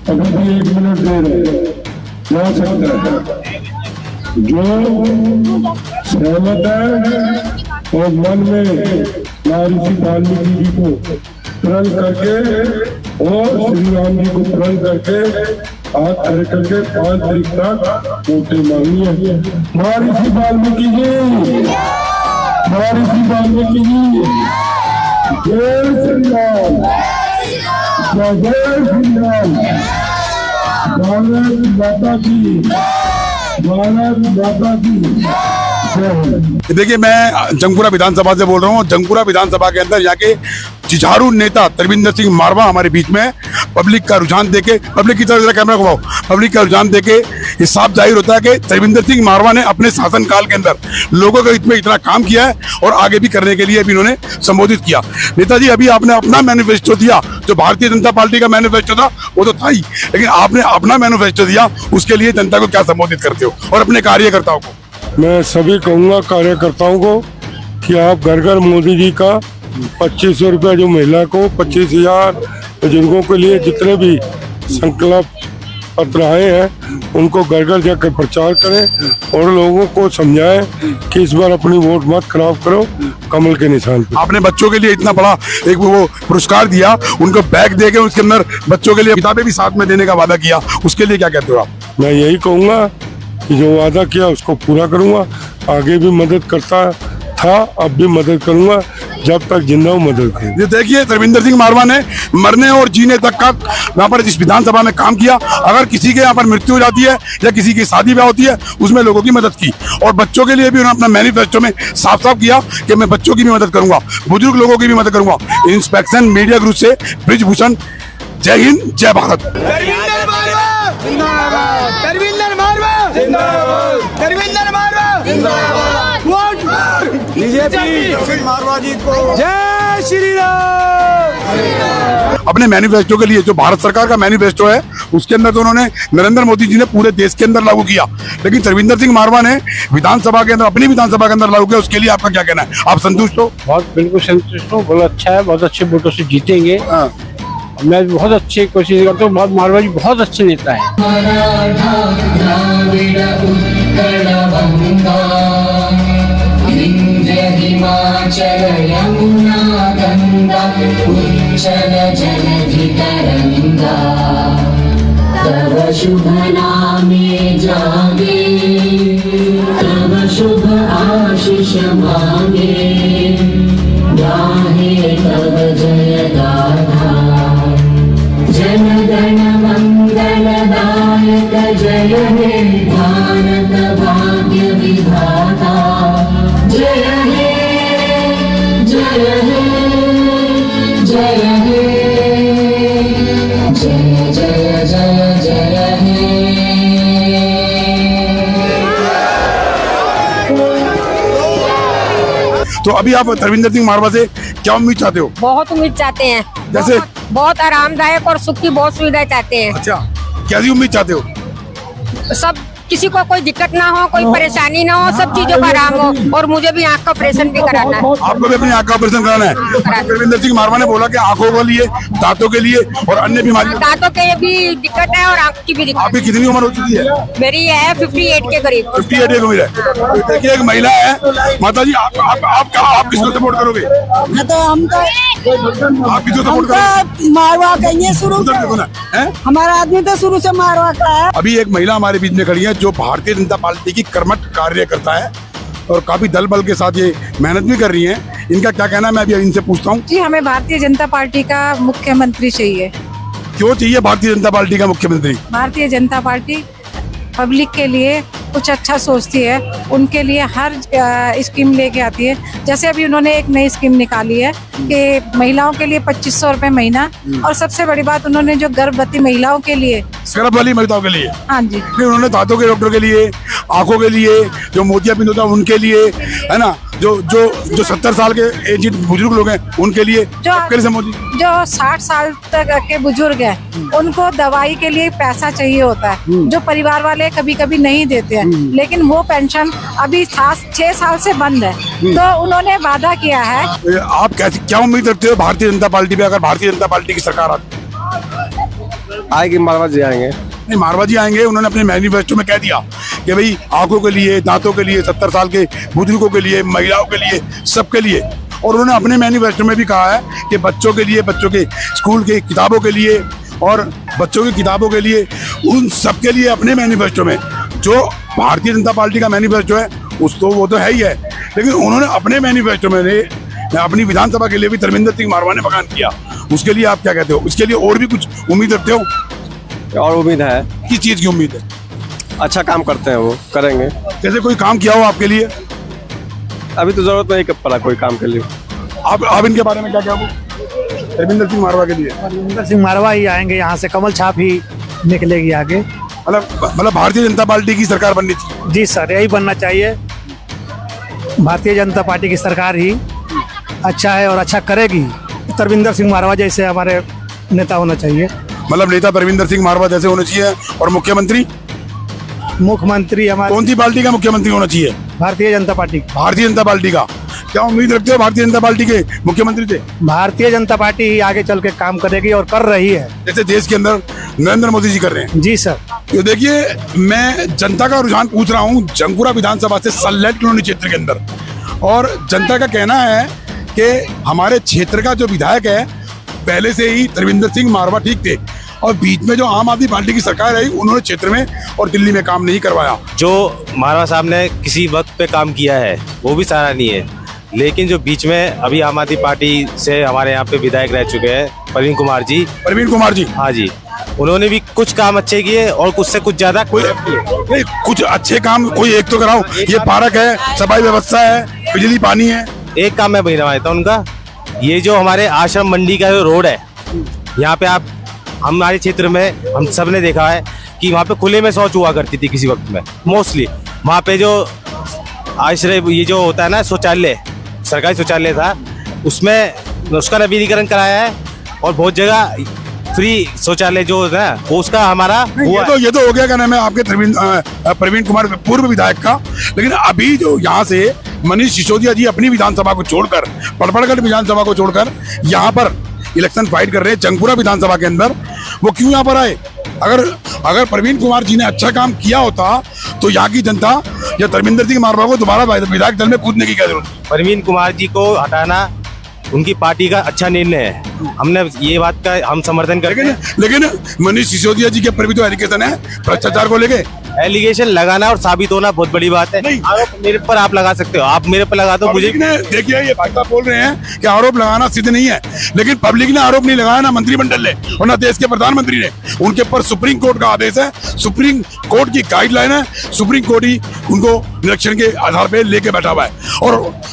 अभी भी 1 मिनट दे रहे जा सकता है। जो सहमत है और मन में महर्षि वाल्मीकि जी को प्रण करके और श्री राम जी को प्रण करके हाथ खड़े करके 5 तारीख तक वोटें मांगनी है। महर्षि वाल्मीकि जी, महर्षि वाल्मीकि जी, जय श्री राम, जय श्री राम, भारत माता की, भारत माता की। देखिए, मैं जंगपुरा विधानसभा से बोल रहा हूँ। जंगपुरा विधानसभा के अंदर यहाँ के जुझारू नेता तरविंदर सिंह मारवा हमारे बीच में। पब्लिक का रुझान देके, पब्लिक की तरफ कैमरा घुमाओ, पब्लिक का रुझान देके ये साफ जाहिर होता है कि तरविंदर सिंह मारवा ने अपने शासनकाल के अंदर लोगों के हित में इतना काम किया है और आगे भी करने के लिए भी इन्होंने संबोधित किया। नेताजी, अभी आपने अपना मैनिफेस्टो दिया, जो भारतीय जनता पार्टी का मैनिफेस्टो था वो तो था ही, लेकिन आपने अपना मैनिफेस्टो दिया, उसके लिए जनता को क्या संबोधित करते हो और अपने कार्यकर्ताओं को? मैं सभी कहूँगा कार्यकर्ताओं को कि आप घर घर मोदी जी का 2500 रुपया, जो महिला को 25,000, बुजुर्गों के लिए जितने भी संकल्प पत्र आए हैं उनको घर घर जाकर प्रचार करें और लोगों को समझाएं कि इस बार अपनी वोट मत खराब करो, कमल के निशान पे। आपने बच्चों के लिए इतना बड़ा एक वो पुरस्कार दिया, उनको बैग देके उसके अंदर बच्चों के लिए किताबें भी साथ में देने का वादा किया, उसके लिए क्या कहते हो आप? मैं यही कहूँगा कि जो वादा किया उसको पूरा करूँगा। आगे भी मदद करता था, अब भी मदद करूँगा, जब तक जिंदा हूँ मदद करूँगा। ये देखिए, तरविंदर सिंह मारवा ने मरने और जीने तक का यहाँ पर इस विधानसभा में काम किया। अगर किसी के यहाँ पर मृत्यु हो जाती है या किसी की शादी ब्याह होती है, उसमें लोगों की मदद की। और बच्चों के लिए भी उन्होंने अपना मैनिफेस्टो में साफ साफ किया कि मैं बच्चों की भी मदद करूंगा, बुजुर्ग लोगों की भी मदद करूंगा। इंस्पेक्शन मीडिया ग्रुप से ब्रिजभूषण, जय हिंद, जय भारत। तरविंदर मारवा जिंदाबाद, तरविंदर मारवा जिंदाबाद, तरविंदर मारवा जिंदाबाद। बीजेपी मारवा जी को जय श्री राम। अपने मैनिफेस्टो के लिए, जो भारत सरकार का मैनिफेस्टो है, उसके अंदर तो उन्होंने नरेंद्र मोदी जी ने पूरे देश के अंदर लागू किया, लेकिन तरविंदर सिंह मारवा ने विधानसभा के अंदर, अपनी विधानसभा के अंदर लागू किया। उसके लिए आपका क्या कहना है? आप संतुष्ट हो? बहुत, बिल्कुल संतुष्ट हूँ। बहुत अच्छा है, बहुत अच्छे वोटों से जीतेंगे। मैं बहुत अच्छी कोशिश करता हूँ। बहुत मारवा जी बहुत अच्छे नेता है। हिमाचल यमुना गंगा उच्चल जलधि तरंगा, तव शुभ नामे जागे, तव शुभ आशीष मांगे, गाहे तव जय गाथा, जन गण मंगल दायक जय हे तो अभी आप तरविंदर सिंह मारवा से क्या उम्मीद चाहते हो? बहुत उम्मीद चाहते हैं, जैसे बहुत आरामदायक और सुख की बहुत सुविधाएं चाहते हैं। अच्छा, कैसी उम्मीद चाहते हो? सब किसी को कोई दिक्कत ना हो, कोई परेशानी ना हो, सब चीजों का आराम हो। और मुझे भी आँख का ऑपरेशन भी कराना है। आपको भी अपनी आँख का ऑपरेशन कराना है? तरविंदर सिंह मारवा ने बोला कि आंखों के लिए, दांतों के लिए और अन्य बीमारियों, दांतों के भी दिक्कत है और आँख की भी दिक्कत। आपकी कितनी उम्र हो चुकी है? मेरी है 58 के करीब। 58 की उम्र है। देखिए एक महिला है। माता जी आप किसको सपोर्ट करोगे? तो हम तो आप किसको सपोर्ट करोगे? मारवा कहिए शुरू से, हमारा आदमी तो शुरू से मारवा का है। अभी एक महिला हमारे बीच में खड़ी है जो भारतीय जनता पार्टी की कर्मठ कार्यकर्ता है और काफी दल बल के साथ ये मेहनत भी कर रही हैं। इनका क्या कहना है मैं अभी इनसे पूछता हूँ। जी, हमें भारतीय जनता पार्टी का मुख्यमंत्री चाहिए। क्यों चाहिए भारतीय जनता पार्टी का मुख्यमंत्री? भारतीय जनता पार्टी पब्लिक के लिए कुछ अच्छा सोचती है, उनके लिए हर स्कीम लेके आती है। जैसे अभी उन्होंने एक नई स्कीम निकाली है कि महिलाओं के लिए 2500 रुपए महीना, और सबसे बड़ी बात उन्होंने जो गर्भवती महिलाओं के लिए, गर्भवती महिलाओं के लिए, हाँ जी, उन्होंने दांतों के डॉक्टर के लिए, आंखों के लिए, जो मोतियाबिंद होता है उनके लिए, है ना, जो 70 साल के एजेड बुजुर्ग लोग हैं उनके लिए, जो 60 साल तक के बुजुर्ग हैं उनको दवाई के लिए पैसा चाहिए होता है, जो परिवार वाले कभी कभी नहीं देते हैं, लेकिन वो पेंशन अभी 6 साल से बंद है। तो उन्होंने वादा किया है। आप क्या उम्मीद रखते हो भारतीय जनता पार्टी पे? अगर भारतीय जनता पार्टी की सरकार आएगी, मारवा जी आएंगे। नहीं, मारवा जी आएंगे। उन्होंने अपने मैनिफेस्टो में कह दिया कि भाई आंखों के लिए, दांतों के लिए, 70 साल के बुजुर्गों के लिए, महिलाओं के लिए, सबके लिए। और उन्होंने अपने मैनिफेस्टो में भी कहा है कि बच्चों के लिए, बच्चों के स्कूल की किताबों के लिए और बच्चों की किताबों के लिए, उन सबके लिए अपने मैनिफेस्टो में, जो भारतीय जनता पार्टी का मैनिफेस्टो है वो तो है ही है, लेकिन उन्होंने अपने मैनिफेस्टो में अपनी विधानसभा के लिए भी तरविंदर सिंह मारवा ने बयान किया। उसके लिए आप क्या कहते हो? उसके लिए और भी कुछ उम्मीद रखते हो? और उम्मीद है। किस चीज की उम्मीद है? अच्छा काम करते हैं, वो करेंगे। जैसे कोई काम किया हो आपके लिए? अभी तो जरूरत नहीं पड़ा कोई काम के लिए। आप इनके बारे में क्या क्या? तरविंदर सिंह मारवा के लिए तरविंदर सिंह मारवा ही आएंगे, यहाँ से कमल छाप ही निकलेगी आगे। मतलब भारतीय जनता पार्टी की सरकार बननी चाहिए? जी सर, यही बनना चाहिए। भारतीय जनता पार्टी की सरकार ही अच्छा है और अच्छा करेगी। तरविंदर सिंह मारवा जैसे हमारे नेता होना चाहिए। मतलब नेता तरविंदर सिंह मारवा जैसे होना चाहिए। और मुख्यमंत्री हमारे कौन सी पार्टी का मुख्यमंत्री होना चाहिए? भारतीय जनता पार्टी। भारतीय जनता पार्टी का क्या उम्मीद रखते हो भारतीय जनता पार्टी के मुख्यमंत्री से? भारतीय जनता पार्टी ही आगे चल के काम करेगी और कर रही है, जैसे देश के अंदर नरेंद्र मोदी जी कर रहे हैं। जी सर। तो देखिए, मैं जनता का रुझान पूछ रहा हूँ जंगपुरा विधानसभा से सल्लेट कॉलोनी क्षेत्र के अंदर, और जनता का कहना है कि हमारे क्षेत्र का जो विधायक है पहले से ही तरविंदर सिंह मारवा ठीक थे, और बीच में जो आम आदमी पार्टी की सरकार आई उन्होंने क्षेत्र में और दिल्ली में काम नहीं करवाया। जो मारवा साहब ने किसी वक्त पे काम किया है वो भी सराहनीय है, लेकिन जो बीच में अभी आम आदमी पार्टी से हमारे यहाँ पे विधायक रह चुके हैं प्रवीण कुमार जी। हाँ जी, उन्होंने भी कुछ काम अच्छे किए और कुछ से कुछ ज्यादा कुछ अच्छे काम कोई एक तो कराओ। ये पार्क है, सफाई व्यवस्था है, बिजली पानी है। एक काम मैं बनवाया था उनका, ये जो हमारे आश्रम मंडी का जो रोड है, यहाँ पे आप हमारे क्षेत्र में हम सब ने देखा है कि वहाँ पे खुले में शौच हुआ करती थी किसी वक्त में। मोस्टली वहाँ पे जो आश्रय, ये जो होता है ना शौचालय, सरकारी शौचालय था, उसमें उसका नवीनीकरण कराया है और बहुत जगह फ्री शौचालय जो होता है वो उसका हमारा ये तो हो गया। क्या नाम है आपके? प्रवीण कुमार पूर्व विधायक का। लेकिन अभी जो यहाँ से मनीष सिसोदिया जी अपनी विधानसभा को छोड़कर, पड़पड़गढ़ विधानसभा को छोड़कर यहाँ पर इलेक्शन फाइट कर रहे हैं जंगपुरा विधानसभा के अंदर, वो क्यों यहाँ पर आए? अगर प्रवीण कुमार जी ने अच्छा काम किया होता तो यहाँ की जनता या तरविंदर सिंह मारवा को दोबारा विधायक दल में पूछने की क्या जरूरत? प्रवीण कुमार जी को हटाना उनकी पार्टी का अच्छा निर्णय है, हमने ये बात का हम समर्थन करते हैं। लेकिन मनीष सिसोदिया जी के ऊपर भी तो एलिगेशन है भ्रष्टाचार को लेके। एलिगेशन लगाना और साबित होना बहुत बड़ी बात है। आरोप मेरे पर आप लगा सकते हो, आप मेरे पर लगा दो, मुझे देखिए ये भाई साहब बोल रहे हैं कि आरोप लगाना सिद्ध नहीं है, लेकिन पब्लिक ने आरोप नहीं लगाया, ना मंत्रिमंडल ने और ना देश के प्रधानमंत्री ने। उनके ऊपर सुप्रीम कोर्ट का आदेश है, सुप्रीम कोर्ट की गाइडलाइन है, सुप्रीम कोर्ट ही उनको निरीक्षण के आधार पर लेके बैठा हुआ है।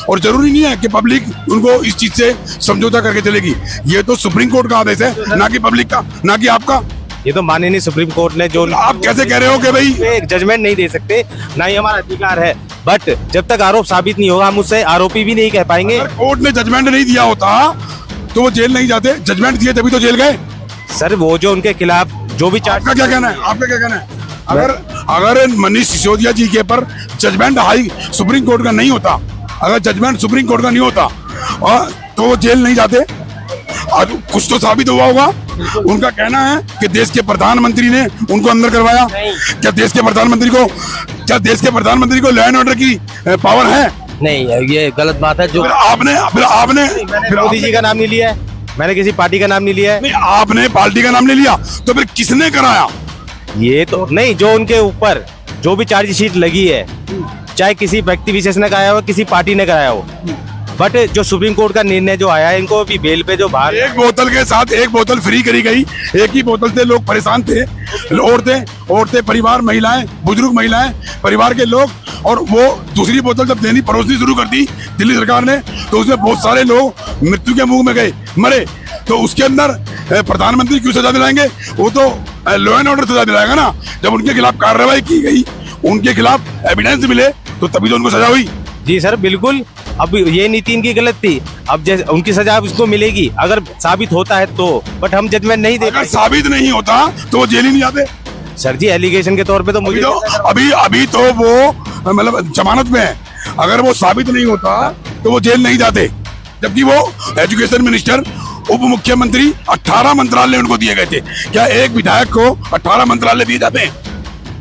और जरूरी नहीं है कि पब्लिक उनको इस चीज से समझौता करके चलेगी। ये तो सुप्रीम कोर्ट का आदेश है, ना कि पब्लिक का, ना कि आपका। ये तो माननीय सुप्रीम कोर्ट ने जो, आप कैसे कह रहे हो कि भाई एक जजमेंट नहीं दे सकते, ना ही हमारा अधिकार है बट जब तक आरोप साबित नहीं होगा हम उससे आरोपी भी नहीं कह पाएंगे। कोर्ट ने जजमेंट नहीं दिया होता तो वो जेल नहीं जाते, जजमेंट दिए तभी तो जेल गए। सर वो जो उनके खिलाफ जो भी चार्ज, आपका क्या कहना है? आपका क्या कहना है? अगर मनीष सिसोदिया जी के पर जजमेंट हाई सुप्रीम कोर्ट का नहीं होता, अगर जजमेंट सुप्रीम कोर्ट का नहीं होता और तो वो जेल नहीं जाते, आज कुछ तो साबित हुआ होगा। उनका कहना है कि देश के प्रधानमंत्री ने उनको अंदर करवाया। क्या देश के प्रधानमंत्री को लॉ एंड ऑर्डर की पावर है? नहीं, ये गलत बात है। जो आपने मोदी जी का नाम नहीं लिया है, मैंने किसी पार्टी का नाम नहीं लिया है। आपने पार्टी का नाम नहीं लिया तो फिर किसने कराया? ये तो नहीं, जो उनके ऊपर जो भी चार्जशीट लगी है, चाहे किसी व्यक्ति विशेष ने कराया हो, किसी पार्टी ने कराया हो, बट जो सुप्रीम कोर्ट का निर्णय जो आया है, इनको अभी बेल पे जो बाहर, एक बोतल के साथ एक बोतल फ्री करी गई। एक ही बोतल से लोग परेशान थे, औरतें, परिवार, महिलाएं, बुजुर्ग महिलाएं, परिवार के लोग, और वो दूसरी बोतल जब देनी परोसनी शुरू कर दी दिल्ली सरकार ने, तो उसमें बहुत सारे लोग मृत्यु के मुंह में गए, मरे। तो उसके अंदर प्रधानमंत्री क्यों सजा दिलाएंगे? वो तो लॉ एंड ऑर्डर सजा दिलाएगा ना। जब उनके खिलाफ कार्रवाई की गई, उनके खिलाफ एविडेंस मिले, तो तभी तो उनको सजा हुई। जी सर बिल्कुल। अब ये नीति इनकी गलत थी, अब जैसे उनकी सजा उसको मिलेगी अगर साबित होता है तो, बट हम जजमेंट नहीं दे। अगर साबित नहीं होता तो वो जेल ही नहीं जाते सर जी। एलिगेशन के तौर पे तो मुझे अभी तो वो मतलब जमानत में है। अगर वो साबित नहीं होता तो वो जेल नहीं जाते, जबकि वो एजुकेशन मिनिस्टर, उप मुख्यमंत्री, 18 मंत्रालय उनको दिए गए थे। क्या एक विधायक को 18 मंत्रालय दिए जाते हैं?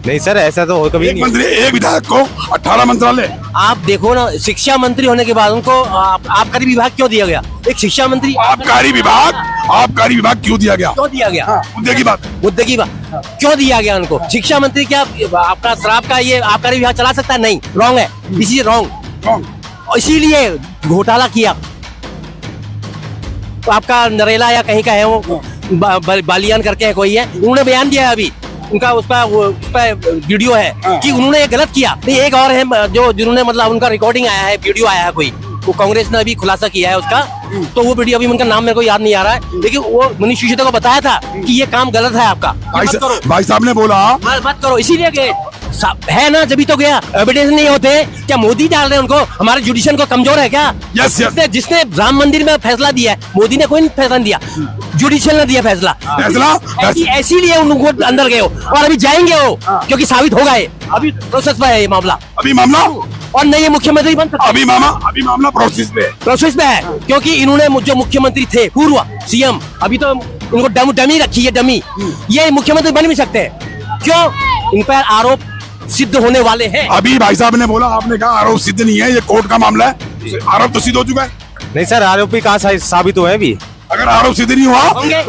नहीं सर, ऐसा तो कभी नहीं। एक विधायक को 18 मंत्रालय। आप देखो ना, शिक्षा मंत्री होने के बाद उनको आबकारी विभाग क्यों दिया गया? एक शिक्षा मंत्री, आबकारी विभाग क्यों दिया गया? मुद्दे की बात क्यों दिया गया उनको? शिक्षा मंत्री क्या आपका शराब का ये आबकारी विभाग चला सकता है? नहीं, रॉन्ग है, इसी रॉन्ग, इसीलिए घोटाला किया। तो आपका नरेला या कहीं का है वो बालियान करके है कोई है, उन्होंने बयान दिया है अभी, उनका उस पर वीडियो है कि उन्होंने ये गलत किया। नहीं, एक और है जो जिन्होंने मतलब उनका रिकॉर्डिंग आया है, वीडियो आया है कोई, वो कांग्रेस ने अभी खुलासा किया है उसका, तो वो वीडियो अभी उनका नाम मेरे को याद नहीं आ रहा है, लेकिन वो मनीष सिसोदिया को बताया था कि ये काम गलत है आपका, भाई साहब ने बोला मत करो, इसीलिए गए है ना, जब तो गया। एविडेंस नहीं होते क्या मोदी डाल रहे हैं उनको? हमारे जुडिशियल को कमजोर है क्या? यस। जिसने राम मंदिर में फैसला दिया है, मोदी ने कोई नहीं फैसला दिया, जुडिशियल ने दिया फैसला। इसीलिए उनको अंदर गए हो और अभी जाएंगे वो, क्योंकि साबित होगा ये, अभी प्रोसेस में है ये मामला, और नहीं ये मुख्यमंत्री बन सकते। अभी मामला प्रोसेस में है, क्योंकि इन्होंने जो मुख्यमंत्री थे पूर्व सीएम, अभी तो उनको डमी रखी है, डमी, ये मुख्यमंत्री बन भी सकते हैं। क्यों? इन पर आरोप सिद्ध होने वाले हैं। अभी भाई साहब ने बोला, आपने कहा आरोप सिद्ध नहीं है, ये कोर्ट का मामला है, आरोप तो सिद्ध हो चुका है। नहीं सर, आरोपी कहाँ साबित हुए अभी? अगर आरोप सिद्ध नहीं हुआ होंगे,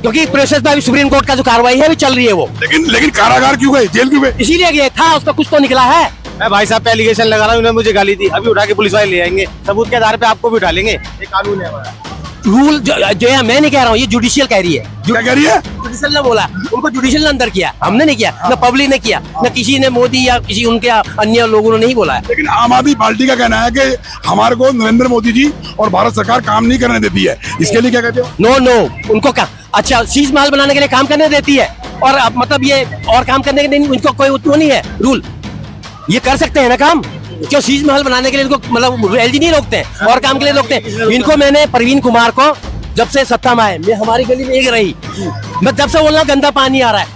क्योंकि प्रोसेस में अभी सुप्रीम कोर्ट का जो कार्रवाई है अभी चल रही है वो। लेकिन कारागार क्यों गए, जेल क्यों गए? इसीलिए गए था, उसका कुछ तो निकला है। मैं भाई साहब पे एलिगेशन लगा रहा हूँ, उन्होंने मुझे गाली दी, अभी उठा के पुलिस वाले ले आएंगे, सबूत के आधार पे आपको भी उठा लेंगे। ये कानून है हमारा, रूल जो है, मैं नहीं कह रहा हूँ, ये जुडिशियल कह रही है। क्या कह रही है? जुडिशियल ने बोला, उनको जुडिशियल ने अंदर किया, हमने नहीं किया, न पब्लिक ने किया, न किसी ने, मोदी या किसी उनके अन्य लोगों ने नहीं बोला है। लेकिन आम आदमी पार्टी का कहना है कि हमारे को नरेंद्र मोदी जी और भारत सरकार काम नहीं करने देती है, इसके लिए क्या कहते हो? नो, उनको अच्छा शीश महल बनाने के लिए काम करने देती है, और मतलब ये और काम करने के लिए उनको कोई वो नहीं है रूल, ये कर सकते हैं ना काम। क्यों शीश महल बनाने के लिए इनको मतलब एलजी नहीं रोकते हैं, और काम के लिए रोकते हैं इनको। मैंने प्रवीण कुमार को जब से सत्ता में आए, मैं हमारी गली में एक रही, मैं जब से बोल रहा हूँ गंदा पानी आ रहा है,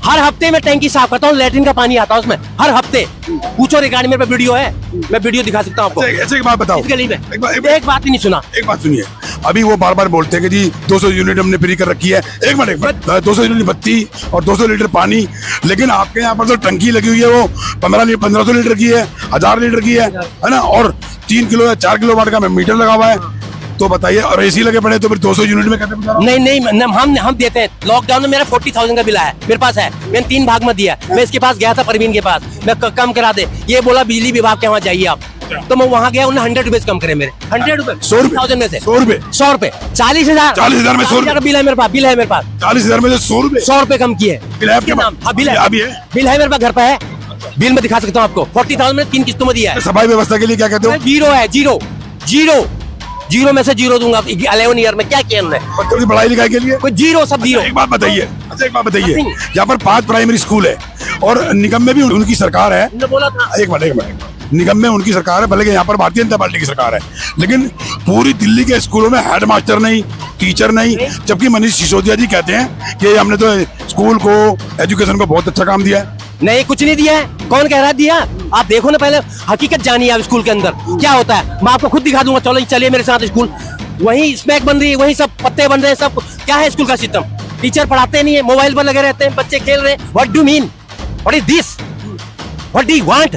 हर हफ्ते में टैंकी साफ करता हूँ, लैट्रिन का पानी आता है उसमें हर हफ्ते, पूछो रिकॉर्ड, मेरे पे वीडियो है, मैं वीडियो दिखा सकता हूँ आपको। एक बात बताओ, गली में एक बात ही नहीं सुना। एक बात सुनिए, अभी वो बार बार बोलते हैं कि जी 200 यूनिट हमने फ्री कर रखी है। एक मिनट 200 यूनिट बत्ती और 200 लीटर पानी, लेकिन आपके यहाँ पर जो टंकी लगी हुई है वो 1500 लीटर की है, 1000 लीटर की है ना, और 3 किलो या 4 किलो वाट का मीटर लगा हुआ है। तो बताइए, और एसी लगे पड़े तो फिर 200 यूनिट में कैसे? नहीं, हम देते हैं। लॉकडाउन में मेरा 40,000 का बिल है, मेरे पास है, मैंने 3 भाग में दिया। मैं इसके पास गया था, परवीन के पास, मैं कम करा दे, ये बोला बिजली विभाग के वहाँ जाइए आप, तो मैं वहाँ गया, उन्होंने 100 रुपए कम करे मेरे, 100 रुपए, 100,000 में से 100 रुपए 40,000 में 100 रुपए बिल है मेरे पास, 40,000 में से 100 रुपए कम किए। बिल है मेरे पास, घर पे है, बिल में दिखा सकता हूँ आपको। 40,000 में 3 किस्तों में दिया है। सफाई व्यवस्था के लिए क्या कहते हो? जीरो है, जीरो में से जीरो दूंगा। 11 ईयर में क्या किया हमने? बच्चों की पढ़ाई लिखाई के लिए कोई जीरो, सब जीरो। एक बात बताइए, यहाँ पर 5 प्राइमरी स्कूल है और निगम में भी उनकी सरकार है। बोला था। एक मिनट निगम में उनकी सरकार है, भले कि यहाँ पर भारतीय जनता पार्टी की सरकार है, लेकिन पूरी दिल्ली के स्कूलों में हेडमास्टर नहीं, टीचर नहीं, जबकि मनीष सिसोदिया जी कहते हैं कि हमने तो स्कूल को, एजुकेशन को बहुत अच्छा काम दिया है। नहीं, कुछ नहीं दिया है। कौन कह रहा है दिया? आप देखो ना, पहले हकीकत जानिए आप स्कूल के अंदर क्या होता है। मैं आपको खुद दिखा दूंगा, चलो चलिए मेरे साथ स्कूल। वही स्मैक बन रही है, वही सब पत्ते बन रहे हैं, सब क्या है स्कूल का सिस्टम? टीचर पढ़ाते नहीं है, मोबाइल पर लगे रहते हैं, बच्चे खेल रहे हैं। What do mean? What is this? What do you want?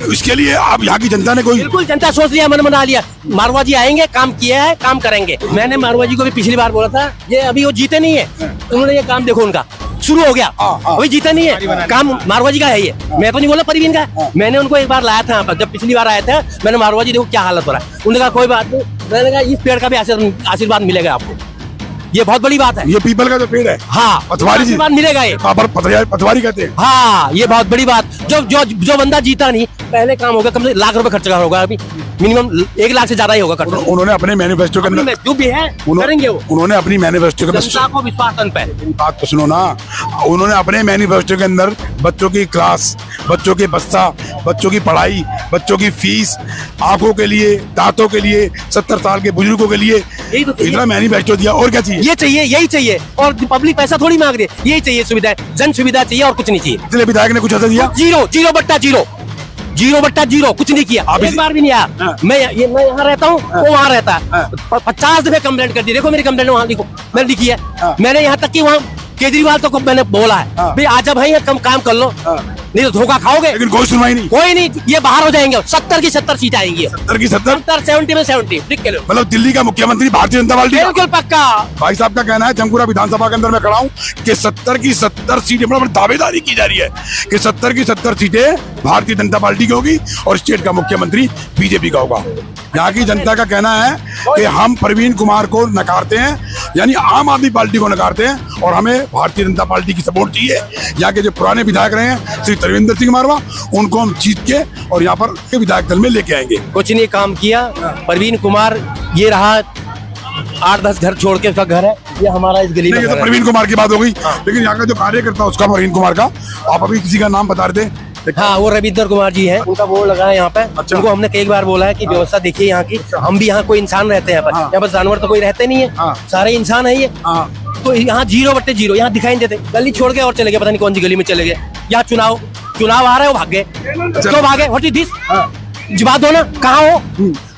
इसके लिए आप यहाँ की जनता ने कोई, बिल्कुल जनता सोच लिया, मन बना लिया, मारवा जी आएंगे, काम किया है, काम करेंगे। मैंने मारवा जी को भी पिछली बार बोला था, ये अभी वो जीते नहीं है, उन्होंने ये काम देखो उनका शुरू हो गया, अभी जीता नहीं है, काम मारवा जी का है ये। मैं तो नहीं बोला परवीन का, मैंने उनको एक बार लाया था यहाँ पर, जब पिछली बार आया था मैंने, मारवा जी देखो क्या हालत हो रहा है। उन्होंने कहा कोई बात नहीं, मैंने कहा इस पेड़ का भी आशीर्वाद मिलेगा आपको, ये बहुत बड़ी बात है। ये पीपल का जो पेड़ है, हाँ, पटवारी जी मिलेगा ये, पटवारी कहते हैं। हाँ, ये बहुत बड़ी बात। जो बंदा जीता नहीं, पहले काम होगा, कम से लाख रुपए खर्च होगा, अभी मिनिमम 1 लाख से ज्यादा ही होगा खर्च। उन्होंने अपने मैनिफेस्टो के अंदर जो भी है करेंगे वो, उन्होंने अपनी मैनिफेस्टो के जनता को विश्वास पे। बात तो सुनो ना, उन्होंने अपने मैनिफेस्टो के अंदर बच्चों की क्लास, बच्चों के बस्ता, बच्चों की पढ़ाई, बच्चों की फीस, आंखों के लिए, दांतों के लिए, 70 साल के बुजुर्गों के लिए इतना मैनिफेस्टो दिया। और क्या चाहिए? ये चाहिए, यही चाहिए। और पब्लिक पैसा थोड़ी मांग रही है, यही चाहिए सुविधा, जन सुविधा चाहिए और कुछ नहीं चाहिए। इसलिए विधायक ने कुछ ऐसा दिया? 0/0 कुछ नहीं किया, एक बार भी नहीं आया। मैं यहाँ रहता हूँ, वो वहाँ रहता है, 50 दफे कंप्लेंट कर दी, देखो मेरी कंप्लेंट वहाँ लिखो, मैंने लिखी है। मैंने यहाँ तक कि वहाँ केजरीवाल तो मैंने बोला है भाई आजा भाई कम काम कर लो, नहीं तो धोखा खाओगे। लेकिन कोई सुनवाई नहीं, कोई नहीं, ये बाहर हो जाएंगे। 70 की 70 सीट आएंगी, 70 की 70, 70 में 70। मतलब दिल्ली का मुख्यमंत्री भारतीय जनता पार्टी, बिल्कुल पक्का। भाई साहब का कहना है, जंगपुरा विधानसभा के अंदर मैं खड़ा हूँ कि 70 की 70 सीटें, मतलब दावेदारी की जा रही है कि 70 की 70 सीटें भारतीय जनता पार्टी की होगी और स्टेट का मुख्यमंत्री बीजेपी का होगा। यहाँ की जनता का कहना है कि हम प्रवीण कुमार को नकारते हैं, यानी आम आदमी पार्टी को नकारते हैं, और हमें भारतीय जनता पार्टी की सपोर्ट चाहिए। यहाँ के जो पुराने विधायक रहे हैं श्री तरविंदर सिंह मारवा, उनको हम जीत के और यहाँ पर विधायक दल में लेके आएंगे। कुछ नहीं काम किया प्रवीण कुमार, ये रहा 8-10 घर छोड़ के उसका घर है, ये हमारा इस गली में। ये तो प्रवीण कुमार की बात हो गई, लेकिन यहाँ का जो कार्यकर्ता उसका प्रवीण कुमार का, आप अभी किसी का नाम बता रहे थे? हाँ, वो रविंदर कुमार जी हैं, उनका बोर्ड लगा है यहाँ पे। अच्छा। उनको हमने कई बार बोला है कि व्यवस्था देखिए यहाँ की, हम भी यहाँ कोई इंसान रहते हैं, यहाँ पर जानवर तो कोई रहते नहीं है, सारे इंसान है ये। तो यहाँ 0/0 यहाँ दिखाई नहीं देते, गली छोड़ के और चले गए, पता नहीं कौन सी गली में चले गए। यहाँ चुनाव आ रहे हो, भाग गए, क्यों भागे? What is this? जवाब दो ना, कहाँ हो?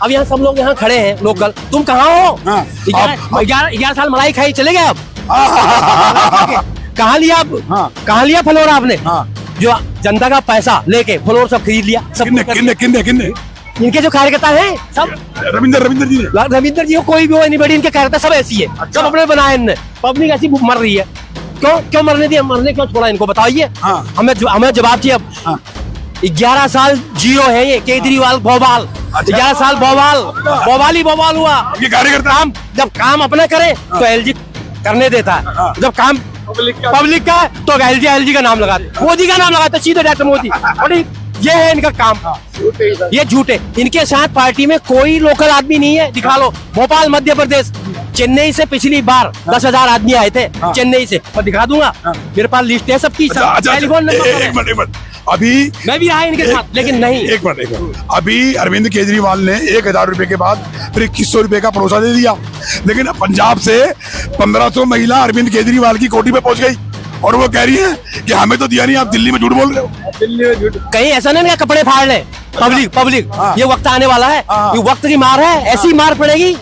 अब यहाँ सब लोग यहाँ खड़े हैं लोकल, तुम कहाँ हो? 11 साल मलाई खाई, चले गए आप? कहाँ लिया आप? कहाँ लिया फ्लोर आपने? जो जनता का पैसा लेके फ्लोर सब खरीद लिया। किन्ने इनके जो कार्यकर्ता हैं सब, रविंदर जी कोई भी हो, एनीबॉडी, इनके कार्यकर्ता सब ऐसी है। अच्छा। सब अपने बनाए इनने, पब्लिक ऐसी मर रही है। क्यों मरने दिया? मरने क्यों छोड़ा इनको, बताइए। हमें जवाब चाहिए अब। 11 साल 0 है ये केजरीवाल भोपाल। 11 साल भोपाल ही भोपाल हुआ। ये कार्यकर्ता जब काम अपने करे तो एलजी करने देता है, जब काम पब्लिक का तो एलजी का नाम लगाते, मोदी का नाम लगाते, सीधे डायरेक्ट मोदी। और ये है इनका काम, ये झूठे। इनके साथ पार्टी में कोई लोकल आदमी नहीं है, दिखा लो। भोपाल मध्य प्रदेश, चेन्नई से पिछली बार 10,000 आदमी आए थे चेन्नई से, मैं दिखा दूंगा, मेरे पास लिस्ट है सबकी, टेलीफोन नंबर। अभी मैं भी रहा इनके साथ, लेकिन नहीं। एक मिनट, अभी अरविंद केजरीवाल ने 1,000 रुपए के बाद फिर 2100 रुपए का भरोसा दे दिया, लेकिन पंजाब से 1500 महिला अरविंद केजरीवाल की कोठी पे पहुंच गई और वो कह रही है कि हमें तो दिया नहीं, आप दिल्ली में झूठ बोल रहे हो। दिल्ली में झूठ कहीं ऐसा नहीं, कपड़े फाड़ ले पब्लिक। ये वक्त आने वाला है, ये वक्त की मार है, ऐसी मार पड़ेगी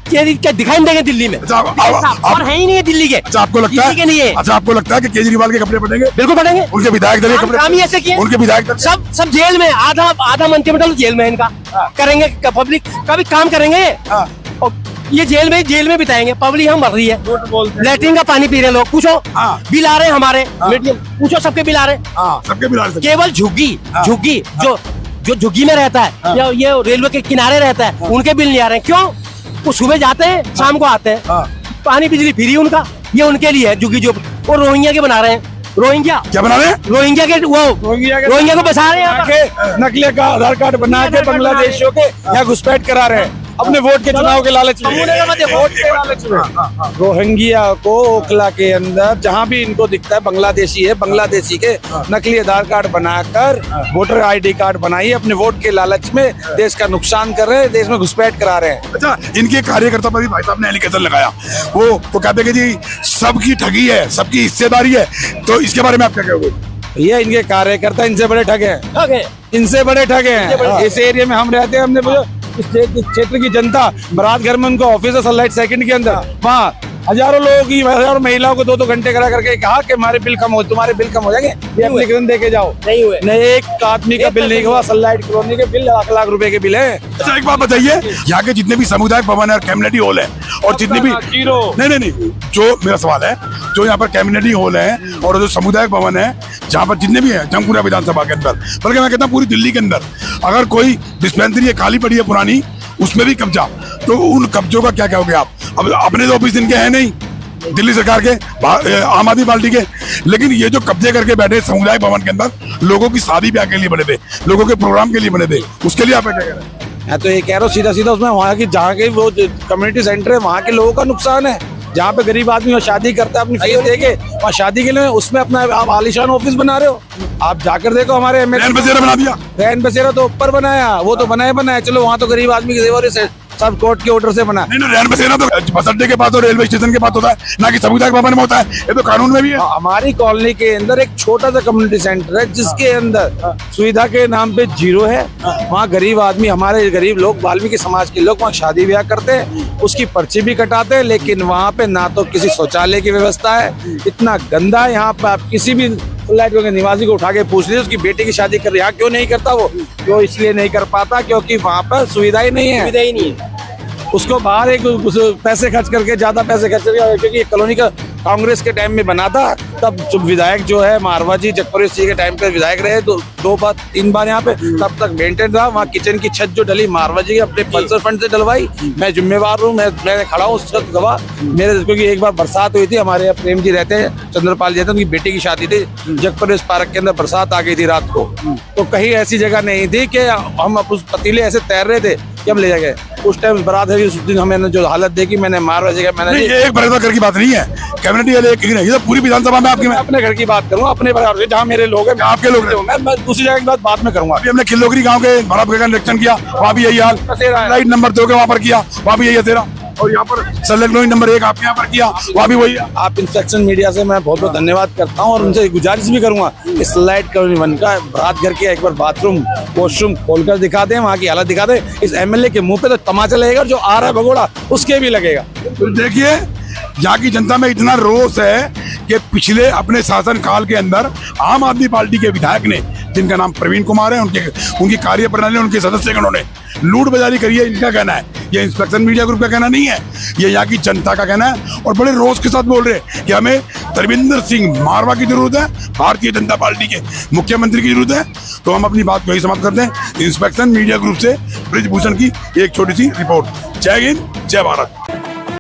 क्या दिखाई देंगे दिल्ली में। और है ही नहीं है दिल्ली के। अच्छा, आपको लगता है नहीं है? अच्छा, आपको लगता है कि केजरीवाल के कपड़े पड़ेंगे? बिल्कुल पड़ेंगे। उनके विधायक दल के कपड़े काम ही ऐसे किए, उनके विधायक सब जेल में, आधा मंत्रिमंडल जेल में इनका। करेंगे पब्लिक का भी काम करेंगे, ये जेल में बिताएंगे। पब्लिक हम मर रही है, लैट्रिन का पानी पी रहे लोग, पूछो बिल आ रहे हैं हमारे, पूछो सबके बिल आ रहे हैं, सबके बिल आ रहे। केवल झुग्गी जो झुग्गी में रहता है या ये रेलवे के किनारे रहता है, उनके बिल नहीं आ रहे हैं। क्यों? वो सुबह जाते हैं, शाम को आते हैं, पानी बिजली फ्री उनका, ये उनके लिए है झुग्गी। जो वो रोहिंग्या के बना रहे हैं, रोहिंग्या क्या बना रहे हैं? रोहिंग्या को बसा रहे हैं, नकली का आधार कार्ड बना के बांग्लादेशियों के यहाँ घुसपैठ करा रहे हैं। अपने वोट के चुनाव के लालच में, वोट के लालच में रोहिंग्या को ओखला के अंदर जहाँ भी इनको दिखता है बांग्लादेशी है, बांग्लादेशी के नकली आधार कार्ड बनाकर वोटर ID कार्ड बनाई, अपने वोट के लालच में देश का नुकसान कर रहे हैं, देश में घुसपैठ करा रहे हैं। अच्छा, इनके कार्यकर्ता पर भी भाई साहब ने एलिगेशन लगाया, वो तो कहते हैं कि जी सबकी ठगी है, सबकी हिस्सेदारी है, तो इसके बारे में आप क्या कहोगे? ये इनके कार्यकर्ता इनसे बड़े ठग हैं, इनसे बड़े ठग हैं। इस एरिया में हम रहते हैं, हमने इस क्षेत्र की जनता बारात घर में उनको ऑफिस है सनलाइट सेकंड के अंदर, वहाँ हजारों लोगों की, हजारों महिलाओं को 2-2 घंटे करा करके कहा कि हमारे बिल कम हो, तुम्हारे बिल कम हो जाएंगे, ये एप्लीकेशन दे के जाओ, नहीं हुए, नहीं एक आदमी का बिल नहीं हुआ। सनलाइट कॉलोनी के बिल लाख रुपए के बिल है। अच्छा, एक बात बताइए, यहाँ के जितने भी सामुदायिक भवन है और कम्युनिटी हॉल है और जितने भी नहीं, जो मेरा सवाल है, जो यहाँ पर कम्युनिटी हॉल है और जो सामुदायिक भवन है, जहाँ पर जितने भी है जंगपुरा विधानसभा के अंदर, बल्कि मैं कहता हूँ पूरी दिल्ली के अंदर, अगर कोई डिस्पेंसरी खाली पड़ी है पुरानी, उसमें भी कब्जा, तो उन कब्जों का क्या कहोगे आप? अब अपने तो ऑफिस इनके हैं नहीं, दिल्ली सरकार के, आम आदमी पार्टी के, लेकिन ये जो कब्जे करके बैठे सामुदायिक भवन के अंदर, लोगों की शादी ब्याह के लिए बने थे, लोगों के प्रोग्राम के लिए बने थे, उसके लिए आप क्या कह रहे हैं? मैं तो ये कह रहा हूँ सीधा सीधा, उसमें वहाँ की जहाँ के वो कम्युनिटी सेंटर है, वहाँ के लोगों का नुकसान है। जहाँ पे गरीब आदमी शादी करता है अपनी फीस देके, वहाँ शादी के लिए उसमें अपना आप आलीशान ऑफिस बना रहे हो। आप जाकर देखो हमारे रैन बसेरा बना दिया, रैन बसेरा तो ऊपर बनाया, वो तो बनाया, चलो वहाँ तो गरीब आदमी की सेवा से सब कोर्ट के ऑर्डर से बना। नहीं, रैन बसेरा तो बस अड्डे के पास और रेलवे स्टेशन के पास होता है, ना कि सामुदायिक भवन में होता है, ये तो कानून में भी है। हमारी कॉलोनी के अंदर एक छोटा सा कम्युनिटी सेंटर है, जिसके अंदर सुविधा के नाम पे 0 है। वहाँ गरीब आदमी, हमारे गरीब लोग, वाल्मीकि समाज के लोग वहाँ शादी ब्याह करते हैं, उसकी पर्ची भी कटाते हैं, लेकिन वहाँ पे ना तो किसी शौचालय की व्यवस्था है, इतना गंदा है यहाँ पे। आप किसी भी फ्लैट के निवासी को उठा के पूछ लीजिए उसकी बेटी की शादी कर रही है, क्यों नहीं करता वो इसलिए नहीं कर पाता क्योंकि वहाँ पर सुविधा ही नहीं है। उसको बाहर एक पैसे खर्च करके, ज्यादा पैसे खर्च करके, क्योंकि कॉलोनी का कांग्रेस के टाइम में बना था, तब विधायक जो है मारवा जी, जगपरेश जी के टाइम पे विधायक रहे, तो 2-3 बार यहाँ पे, तब तक मेंटेन रहा। वहाँ किचन की छत जो डली मारवा जी अपने पल्सर फंड से डलवाई, मैं जिम्मेवार हूँ, मैं खड़ा हूँ उसका गवाह मेरे, क्योंकि एक बार बरसात हुई थी, हमारे यहाँ प्रेम जी रहते हैं, चंद्रपाल जी, उनकी बेटी की शादी थी, जगपरेश पार्क के अंदर बरसात आ गई थी रात को, तो कहीं ऐसी जगह नहीं थी कि हम उस पतीले ऐसे तैर रहे थे कि हम ले जाए। उस टाइम बारात है, उस दिन हमें जो हालत देखी, मैंने मारवा जी का, मैंने एक बड़े घर की बात नहीं है, कम्युनिटी नहीं, ये तो पूरी विधानसभा में आपकी, मैं अपने घर की बात करूँ, अपने परिवार से, जहाँ मेरे लोग हैं, आपके लोग, मैं दूसरी जगह की बात बाद में करूंगा। अभी हमने खिल्लोगरी गांव के बराबर का निरीक्षण किया, वहाँ भी यही हाल, लाइट नंबर 2 के वहाँ पर किया, वहाँ भी यही तेरा, और यहाँ पर सलेक्ट नंबर 1 आपके यहाँ पर किया, वहाँ भी वही। आप इंस्पेक्शन मीडिया से मैं बहुत बहुत धन्यवाद करता हूँ और उनसे गुजारिश भी करूंगा, इस लाइट कॉलोनी 1 का बारात घर के एक बार बाथरूम वॉशरूम खोलकर दिखा दें, वहाँ की हालत दिखा दें। इस MLA के मुंह पे तो तमाचा लगेगा, जो आ रहा है भगोड़ा उसके भी लगेगा। तो देखिए, यहाँ की जनता में इतना रोष है कि पिछले अपने शासन काल के अंदर आम आदमी पार्टी के विधायक ने, जिनका नाम प्रवीण कुमार है, उनकी कार्य प्रणाली, उनके सदस्यगणों ने लूट बाजारी करी है। इनका कहना है, ये इंस्पेक्शन मीडिया ग्रुप का कहना नहीं है, ये यहाँ की जनता का कहना है, और बड़े रोष के साथ बोल रहे हैं कि हमें तरविंदर सिंह मारवा की जरूरत है, भारतीय जनता पार्टी के मुख्यमंत्री की जरूरत है। तो हम अपनी बात को यही समाप्त करते हैं। इंस्पेक्शन मीडिया ग्रुप से ब्रिजभूषण की एक छोटी सी रिपोर्ट। जय हिंद, जय भारत।